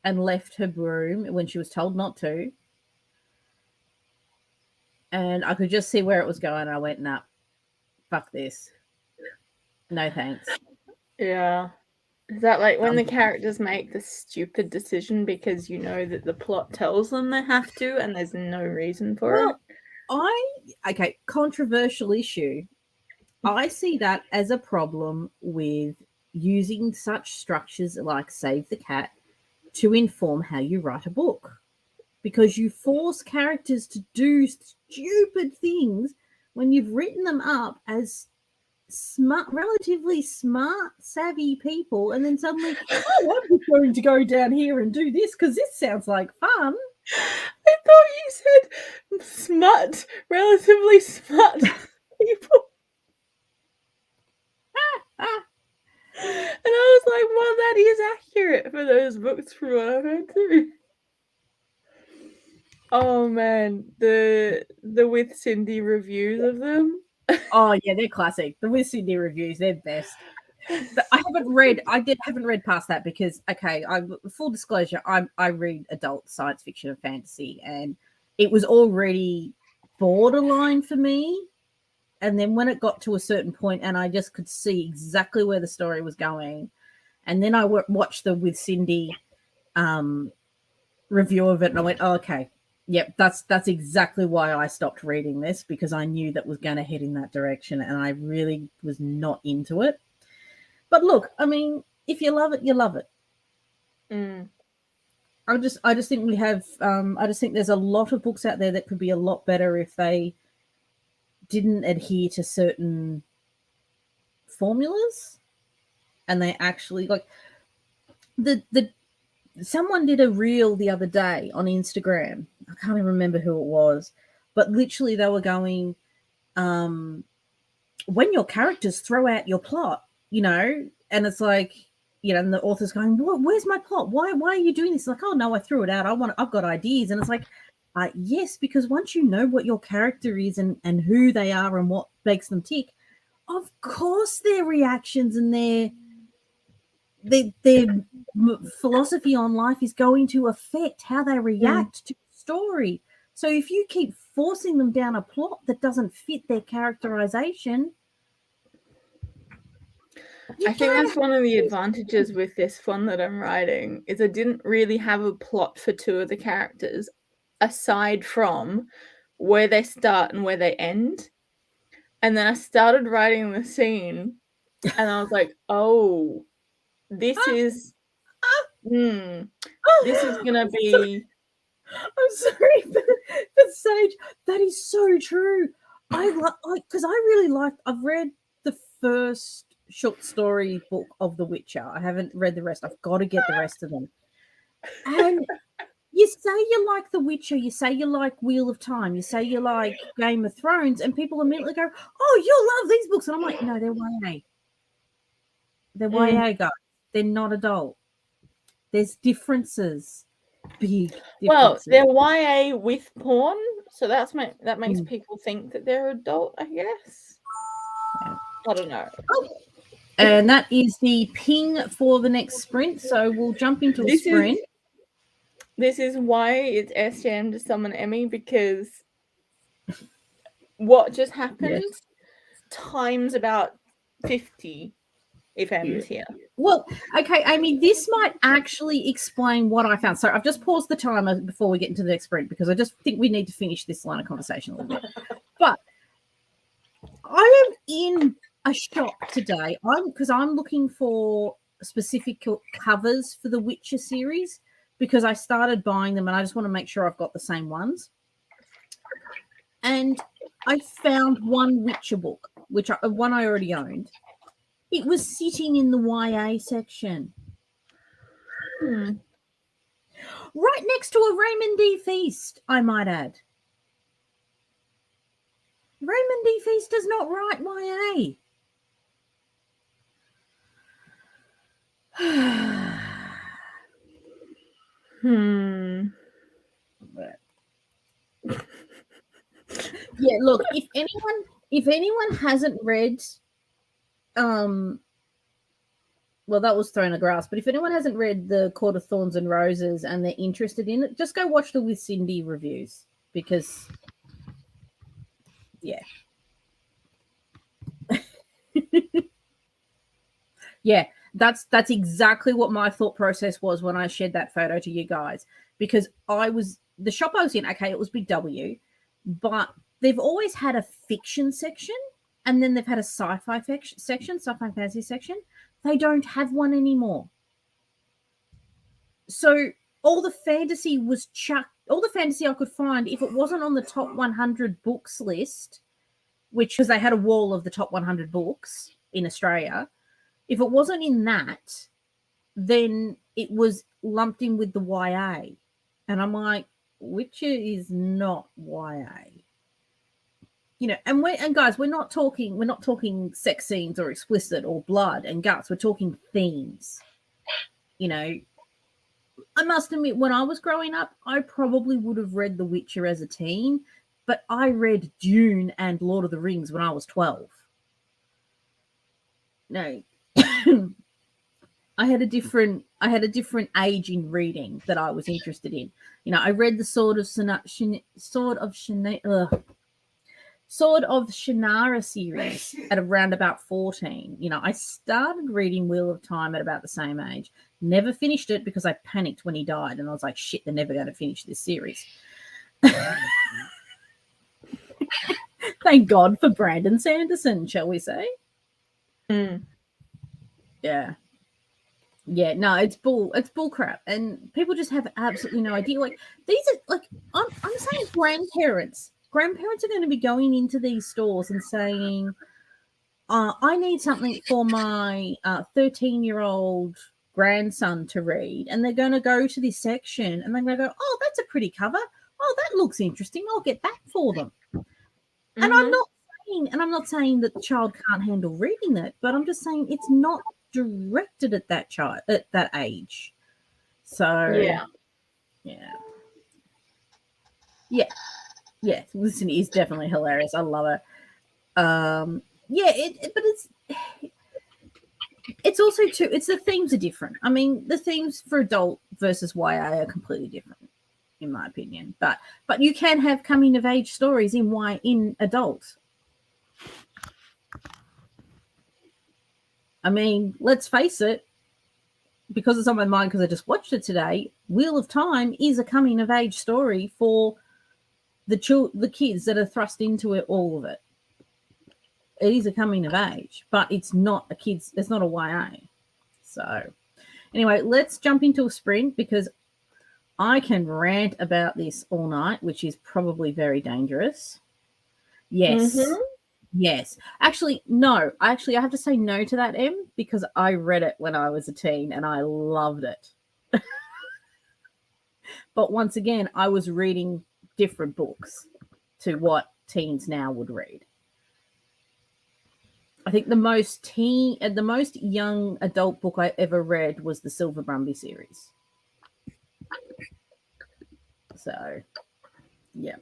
A: and left her broom when she was told not to. And I could just see where it was going. I went, nah, fuck this. No thanks.
C: Yeah. Is that like when the characters make the stupid decision because you know that the plot tells them they have to and there's no reason for it?
A: Controversial issue. I see that as a problem with using such structures like Save the Cat to inform how you write a book, because you force characters to do stupid things when you've written them up as smart, relatively smart, savvy people, and then suddenly, oh, I'm just going to go down here and do this because this sounds like fun.
C: I thought you said smart, relatively smart people. And I was like, well, that is accurate for those books from what I've heard too. Oh man, the with Cindy reviews of them.
A: Oh yeah, they're classic. The with Cindy reviews, they're best. But I haven't read past that because full disclosure, I read adult science fiction and fantasy, and it was already borderline for me. And then when it got to a certain point and I just could see exactly where the story was going, and then I watched the with Cindy review of it, and I went, oh, okay, yep, that's exactly why I stopped reading this, because I knew that was going to head in that direction, and I really was not into it. But look, I mean, if you love it, you love it.
C: Mm.
A: I just think we have. I just think there's a lot of books out there that could be a lot better if they didn't adhere to certain formulas, and they actually like the someone did a reel the other day on Instagram. I can't even remember who it was, but literally they were going, when your characters throw out your plot, and it's like, and the author's going, where's my plot? Why are you doing this? Like, oh no, I threw it out. I've got ideas. And it's like, yes, because once you know what your character is and who they are and what makes them tick, of course their reactions and their philosophy on life is going to affect how they react to the story. So if you keep forcing them down a plot that doesn't fit their characterization,
C: I think that's one of the advantages with this one that I'm writing, is I didn't really have a plot for two of the characters aside from where they start and where they end. And then I started writing the scene and I was like, oh, this is this is gonna be.
A: I'm sorry, but Sage, that is so true. Because I really liked. I've read the first short story book of The Witcher. I haven't read the rest. I've got to get the rest of them. And you say you like The Witcher, you say you like Wheel of Time, you say you like Game of Thrones, and people immediately go, "Oh, you love these books," and I'm like, "No, they're YA. They're YA, guys. They're not adult. There's differences." Big differences.
C: Well, they're YA with porn, so that makes people think that they're adult, I guess.
A: Yeah.
C: I don't know.
A: And that is the ping for the next sprint. So we'll jump into a sprint.
C: This is why it's SJM to summon Emmy, because what just happened times about 50 if Em's here.
A: Well, okay, Amy, this might actually explain what I found. So I've just paused the timer before we get into the next sprint because I just think we need to finish this line of conversation a little bit. But I am in a shop today. I'm looking for specific covers for the Witcher series because I started buying them and I just want to make sure I've got the same ones. And I found one Witcher book, one I already owned. It was sitting in the YA section. Right next to a Raymond D. Feast, I might add. Raymond D. Feast does not write YA. Yeah, look, if anyone hasn't read well, that was Throne of Grass, but if anyone hasn't read the Court of Thorns and Roses and they're interested in it, just go watch the With Cindy reviews because yeah, that's exactly what my thought process was when I shared that photo to you guys, because the shop I was in, okay, it was Big W, but they've always had a fiction section and then they've had a sci-fi section, sci-fi fantasy section. They don't have one anymore. So all the fantasy was chucked, all the fantasy I could find, if it wasn't on the top 100 books list, which because they had a wall of the top 100 books in Australia, if it wasn't in that, then it was lumped in with the YA. And I'm like, Witcher is not YA. You know, and guys, we're not talking sex scenes or explicit or blood and guts. We're talking themes. You know, I must admit, when I was growing up, I probably would have read The Witcher as a teen, but I read Dune and Lord of the Rings when I was 12. No, I had a different age in reading that I was interested in. You know, I read the Sword of Shannara series at around about 14. You know, I started reading Wheel of Time at about the same age. Never finished it because I panicked when he died, and I was like, shit, they're never going to finish this series. Thank God for Brandon Sanderson, shall we say? Yeah. Yeah, no, it's bull crap, and people just have absolutely no idea. Like, these are like, I'm saying grandparents are going to be going into these stores and saying, I need something for my 13-year-old grandson to read, and they're going to go to this section and they're going to go, oh, that's a pretty cover, oh, that looks interesting, I'll get that for them. And I'm not saying that the child can't handle reading that, but I'm just saying it's not directed at that child at that age. So yeah, listen, is definitely hilarious. I love it. But it's also too, it's the themes are different. I mean, the themes for adult versus YA are completely different, in my opinion. But you can have coming of age stories in adult. I mean, let's face it, because it's on my mind because I just watched it today, Wheel of Time is a coming of age story for the kids that are thrust into it, all of it. It is a coming of age, but it's not it's not a YA. So anyway, let's jump into a sprint because I can rant about this all night, which is probably very dangerous. Yes. Mm-hmm. Yes. Actually, no. I have to say no to that, Em, because I read it when I was a teen and I loved it. But once again, I was reading different books to what teens now would read. I think the most young adult book I ever read was the Silver Brumby series. So, yeah.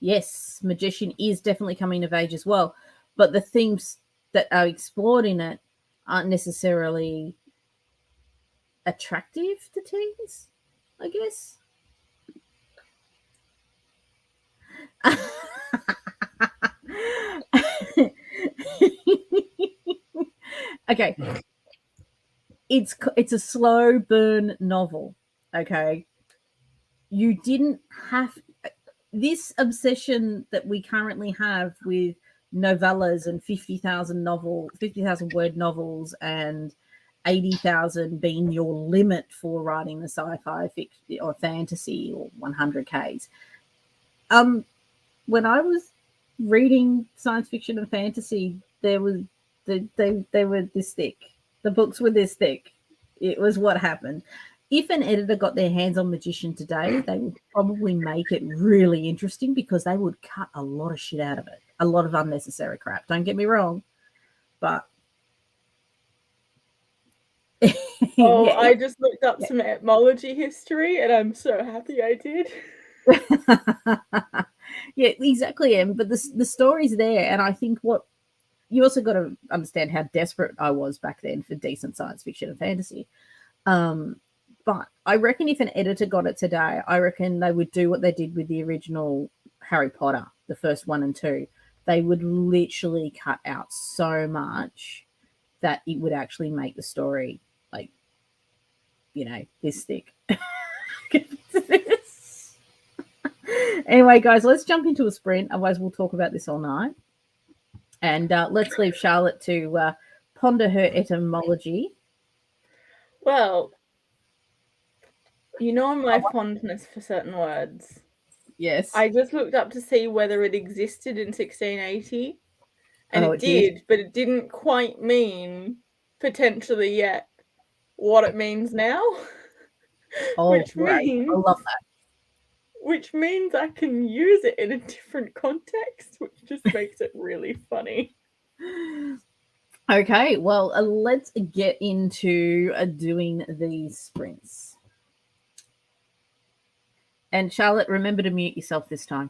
A: Yes, Magician is definitely coming of age as well, but the themes that are explored in it aren't necessarily attractive to teens, I guess. Okay. It's a slow burn novel. Okay. You didn't have this obsession that we currently have with novellas and 50,000 word novels and 80,000 being your limit for writing the sci-fi fiction or fantasy or 100Ks. When I was reading science fiction and fantasy, they were this thick. The books were this thick. It was what happened. If an editor got their hands on Magician today, they would probably make it really interesting because they would cut a lot of shit out of it, a lot of unnecessary crap. Don't get me wrong, but
C: Oh,
A: yeah,
C: I just looked up some etymology history, and I'm so happy I did.
A: yeah, exactly. Em. But the story's there, and I think what you also got to understand how desperate I was back then for decent science fiction and fantasy. But I reckon if an editor got it today, I reckon they would do what they did with the original Harry Potter, the first 1 and 2. They would literally cut out so much that it would actually make the story like, this thick. Anyway, guys, let's jump into a sprint. Otherwise, we'll talk about this all night. And let's leave Charlotte to ponder her etymology.
C: Well, you know my fondness for certain words.
A: Yes.
C: I just looked up to see whether it existed in 1680, and
A: Oh,
C: it did, but it didn't quite mean potentially yet what it means now.
A: Oh,
C: which
A: great.
C: means
A: I love that.
C: which means I can use it in a different context, which just makes it really funny.
A: Okay, well, let's get into doing these sprints. And Charlotte, remember to mute yourself this time.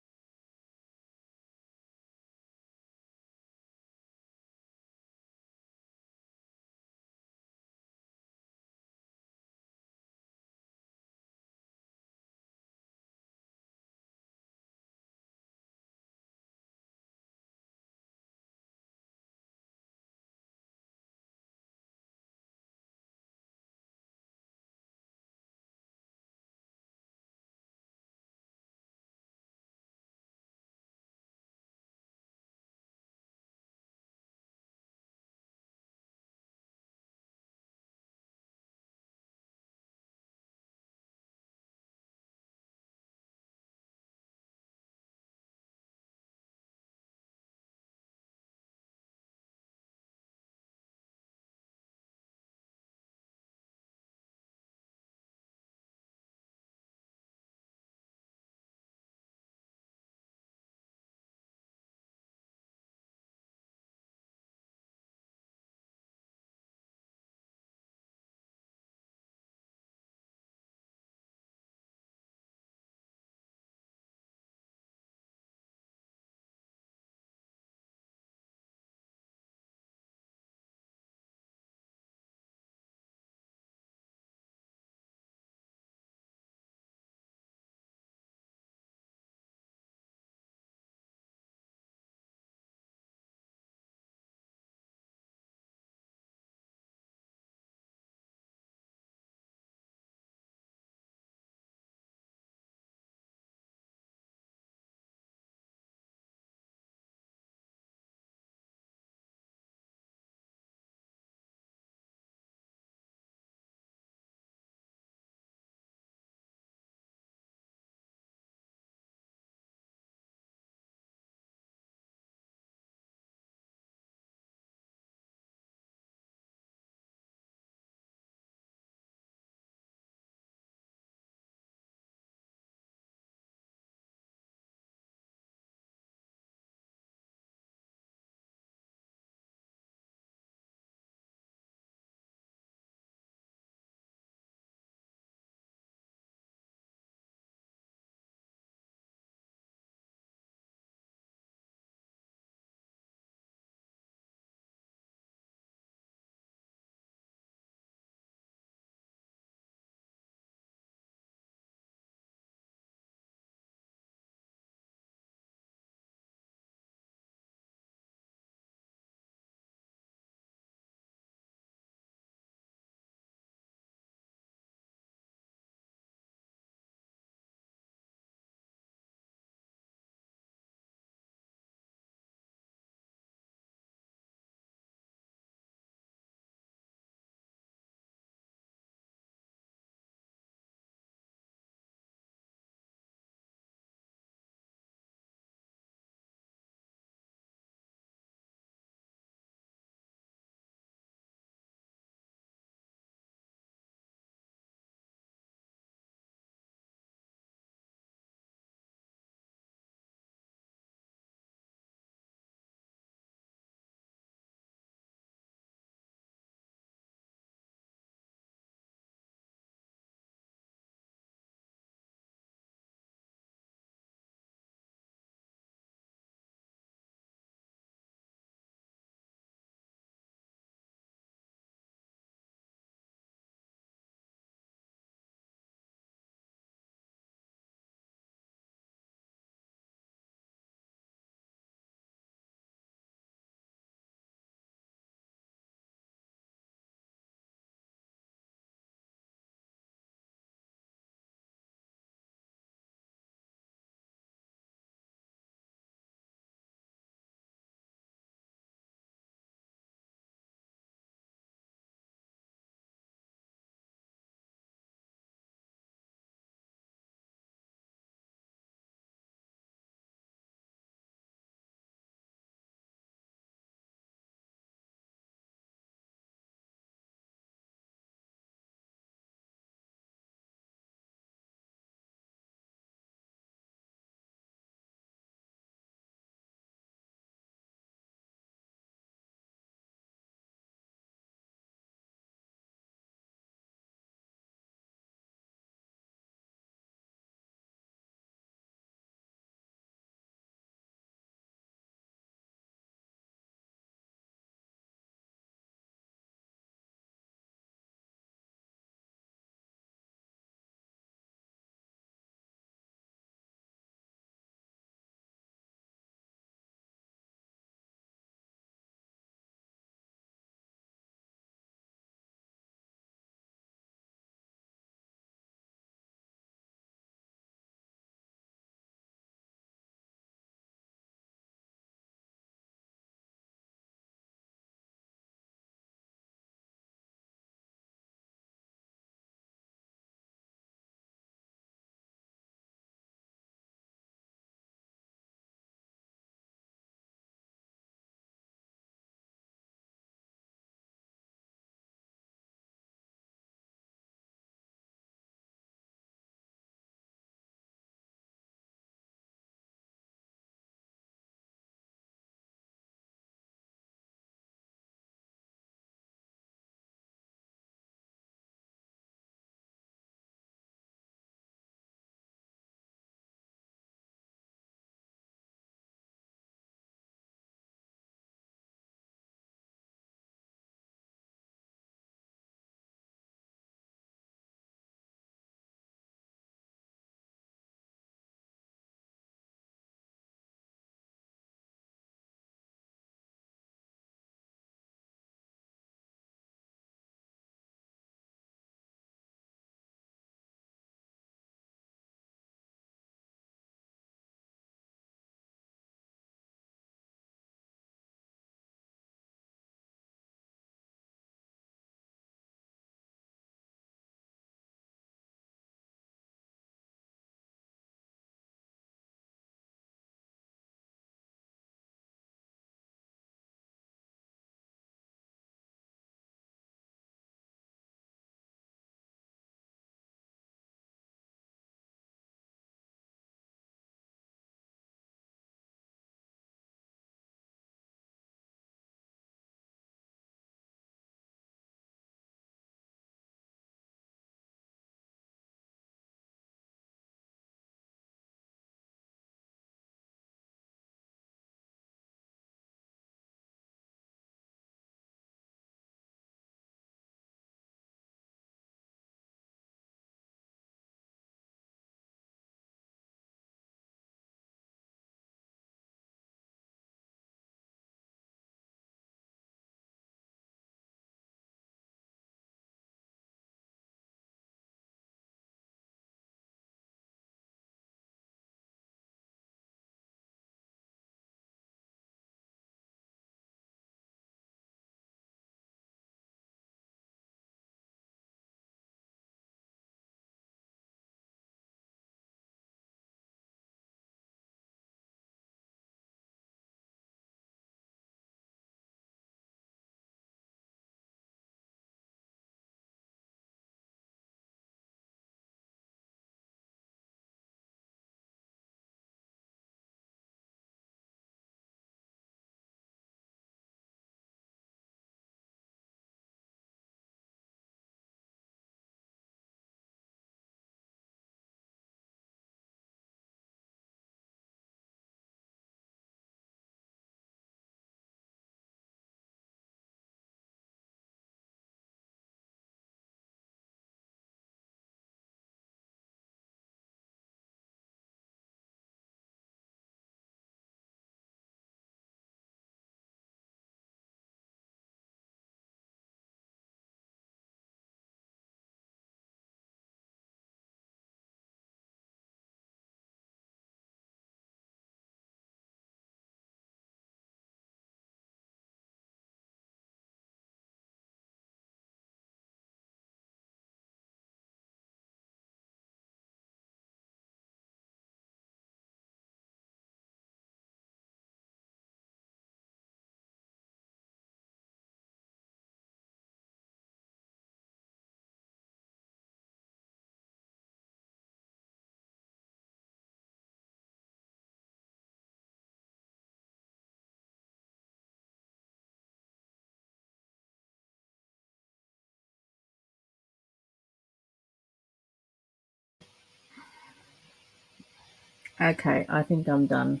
A: Okay, I think I'm done.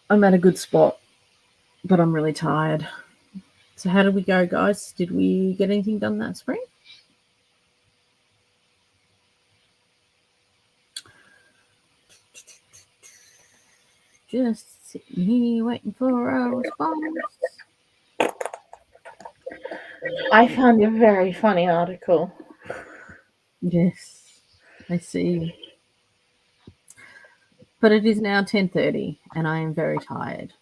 A: I'm at a good spot, but I'm really tired. So how did we go, guys? Did we get anything done that spring? Just sitting here waiting for a response.
C: I found a very funny article.
A: Yes, I see. But it is now 10:30 and I am very tired.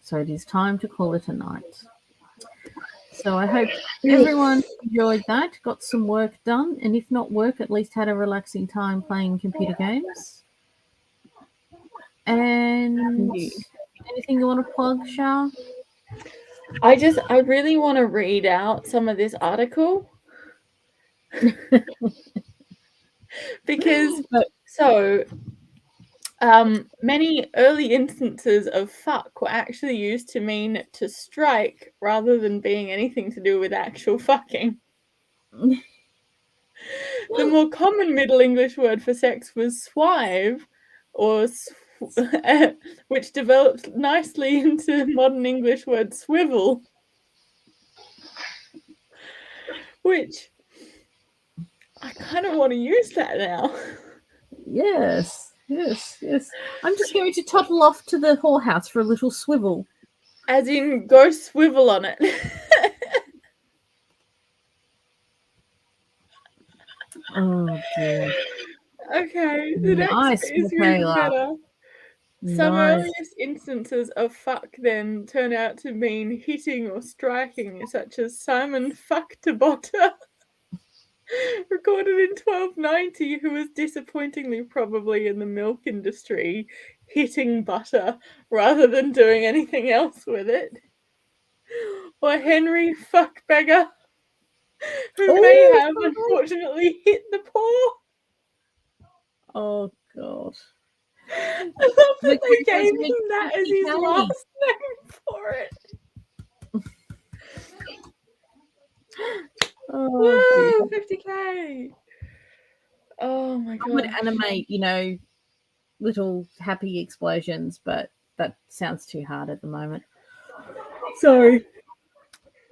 A: So it is time to call it a night. So I hope everyone enjoyed that, got some work done, and if not work, at least had a relaxing time playing computer games. And anything you want to plug, Shah?
C: I really want to read out some of this article. Because many early instances of fuck were actually used to mean to strike rather than being anything to do with actual fucking. The more common Middle English word for sex was swive, or which developed nicely into modern English word swivel, which I kind of want to use that now.
A: Yes. I'm just going to toddle off to the whorehouse for a little swivel.
C: As in, go swivel on it.
A: Oh dear.
C: Okay, the next bit is even better. Some earliest instances of fuck then turn out to mean hitting or striking, such as Simon Fuckterbotter, recorded in 1290, who was disappointingly probably in the milk industry, hitting butter rather than doing anything else with it. Or Henry Fuckbeggar, who may have unfortunately hit the poor.
A: Oh god.
C: I love that they gave him that as his last name for it.
A: Oh,
C: whoa, 50k. Oh my god.
A: I would animate, little happy explosions, but that sounds too hard at the moment. Sorry.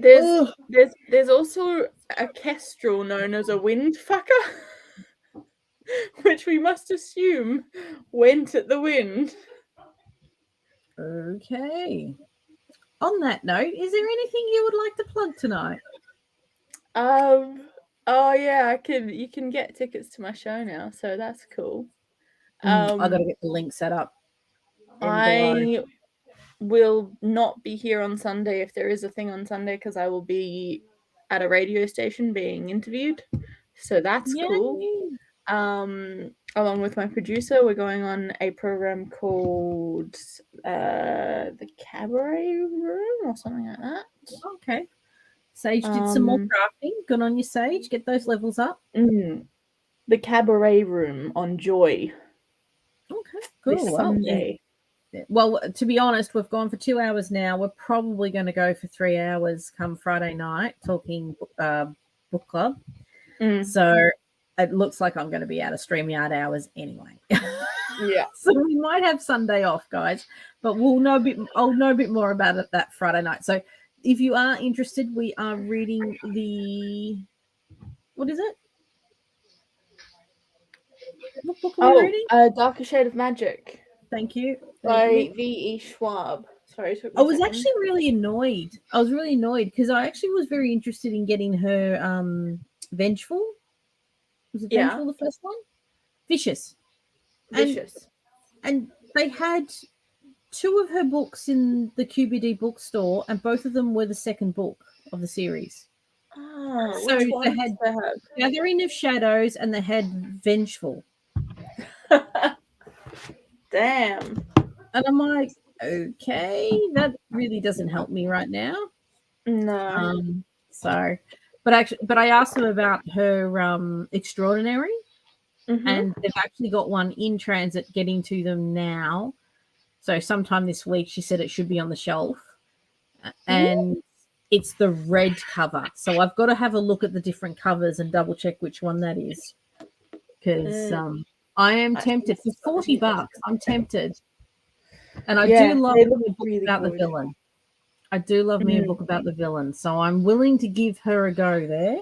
C: There's also a kestrel known as a wind fucker, which we must assume went at the wind.
A: Okay. On that note, is there anything you would like to plug tonight?
C: Oh yeah, you can get tickets to my show now, so that's cool.
A: I gotta get the link set up.
C: I will not be here on Sunday if there is a thing on Sunday, because I will be at a radio station being interviewed, so that's cool. Along with my producer, we're going on a program called the Cabaret Room or something like that.
A: Okay. Sage did some more crafting. Good on you, Sage. Get those levels up.
C: The Cabaret Room on Joy.
A: Okay, cool.
C: This Sunday.
A: Well, to be honest, we've gone for 2 hours now. We're probably going to go for 3 hours come Friday night talking book club. So it looks like I'm going to be out of StreamYard hours anyway.
C: Yeah.
A: So we might have Sunday off, guys, but I'll know a bit more about it that Friday night. So if you are interested, we are reading what is it? What book are we reading?
C: Darker Shade of Magic.
A: Thank you.
C: By V.E. Schwab. Sorry,
A: I was actually really annoyed. I was really annoyed because I actually was very interested in getting her Vengeful. Was it Vengeful the first one? Vicious. And they had 2 of her books in the QBD bookstore, and both of them were the second book of the series.
C: Oh,
A: so they had Gathering of Shadows and they had Vengeful.
C: Damn.
A: And I'm like, okay, that really doesn't help me right now.
C: No.
A: But I asked them about her Extraordinary, and they've actually got one in transit getting to them now. So sometime this week, she said it should be on the shelf, and it's the red cover. So I've got to have a look at the different covers and double check which one that is, because I am
C: Actually,
A: tempted for
C: that's
A: $40. I'm tempted, and I
C: Yeah,
A: do love
C: they
A: me
C: look
A: a book
C: really
A: about the
C: good.
A: villain. I do love me a book about the villain, so I'm willing to give her a go there.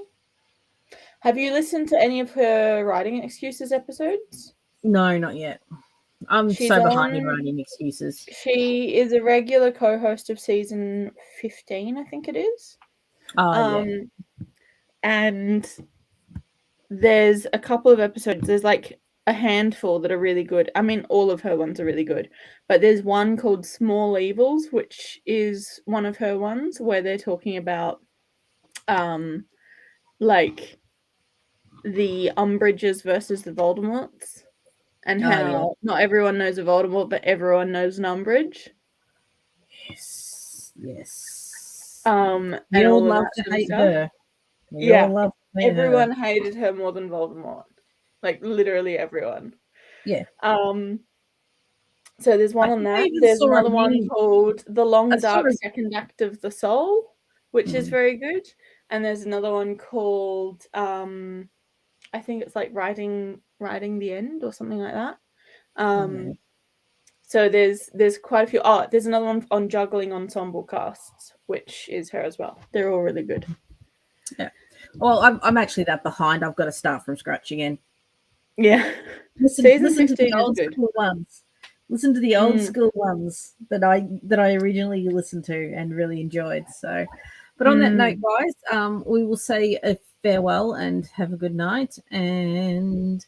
C: Have you listened to any of her writing excuses episodes?
A: No, not yet. I'm
C: She's
A: so behind in
C: on-
A: writing excuses.
C: She is a regular co-host of season 15, I think it is.
A: Yeah.
C: And there's a couple of episodes. There's like a handful that are really good. I mean, all of her ones are really good. But there's one called Small Evils, which is one of her ones where they're talking about like the Umbridges versus the Voldemorts, and how not everyone knows a Voldemort, but everyone knows an Umbridge.
A: Yes.
C: We
A: And
C: all
A: all love to hate her. We all love to hate
C: everyone
A: her.
C: hated her more than Voldemort. Like literally everyone.
A: Yeah.
C: So there's one
A: I
C: on
A: think I
C: that.
A: even
C: There's
A: saw a
C: another one
A: meme.
C: called The Long
A: I saw
C: Dark
A: a-
C: Second Act of the Soul, which is very good. And there's another one called I think it's like writing the end or something like that. So there's quite a few. Oh, there's another one on juggling ensemble casts, which is her as well. They're all really good.
A: Yeah. Well, I'm actually that behind. I've got to start from scratch again.
C: Yeah.
A: Listen to the old school ones. Listen to the old school ones that I originally listened to and really enjoyed. So, but on that note, guys, we will say a farewell and have a good night, and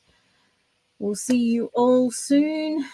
A: we'll see you all soon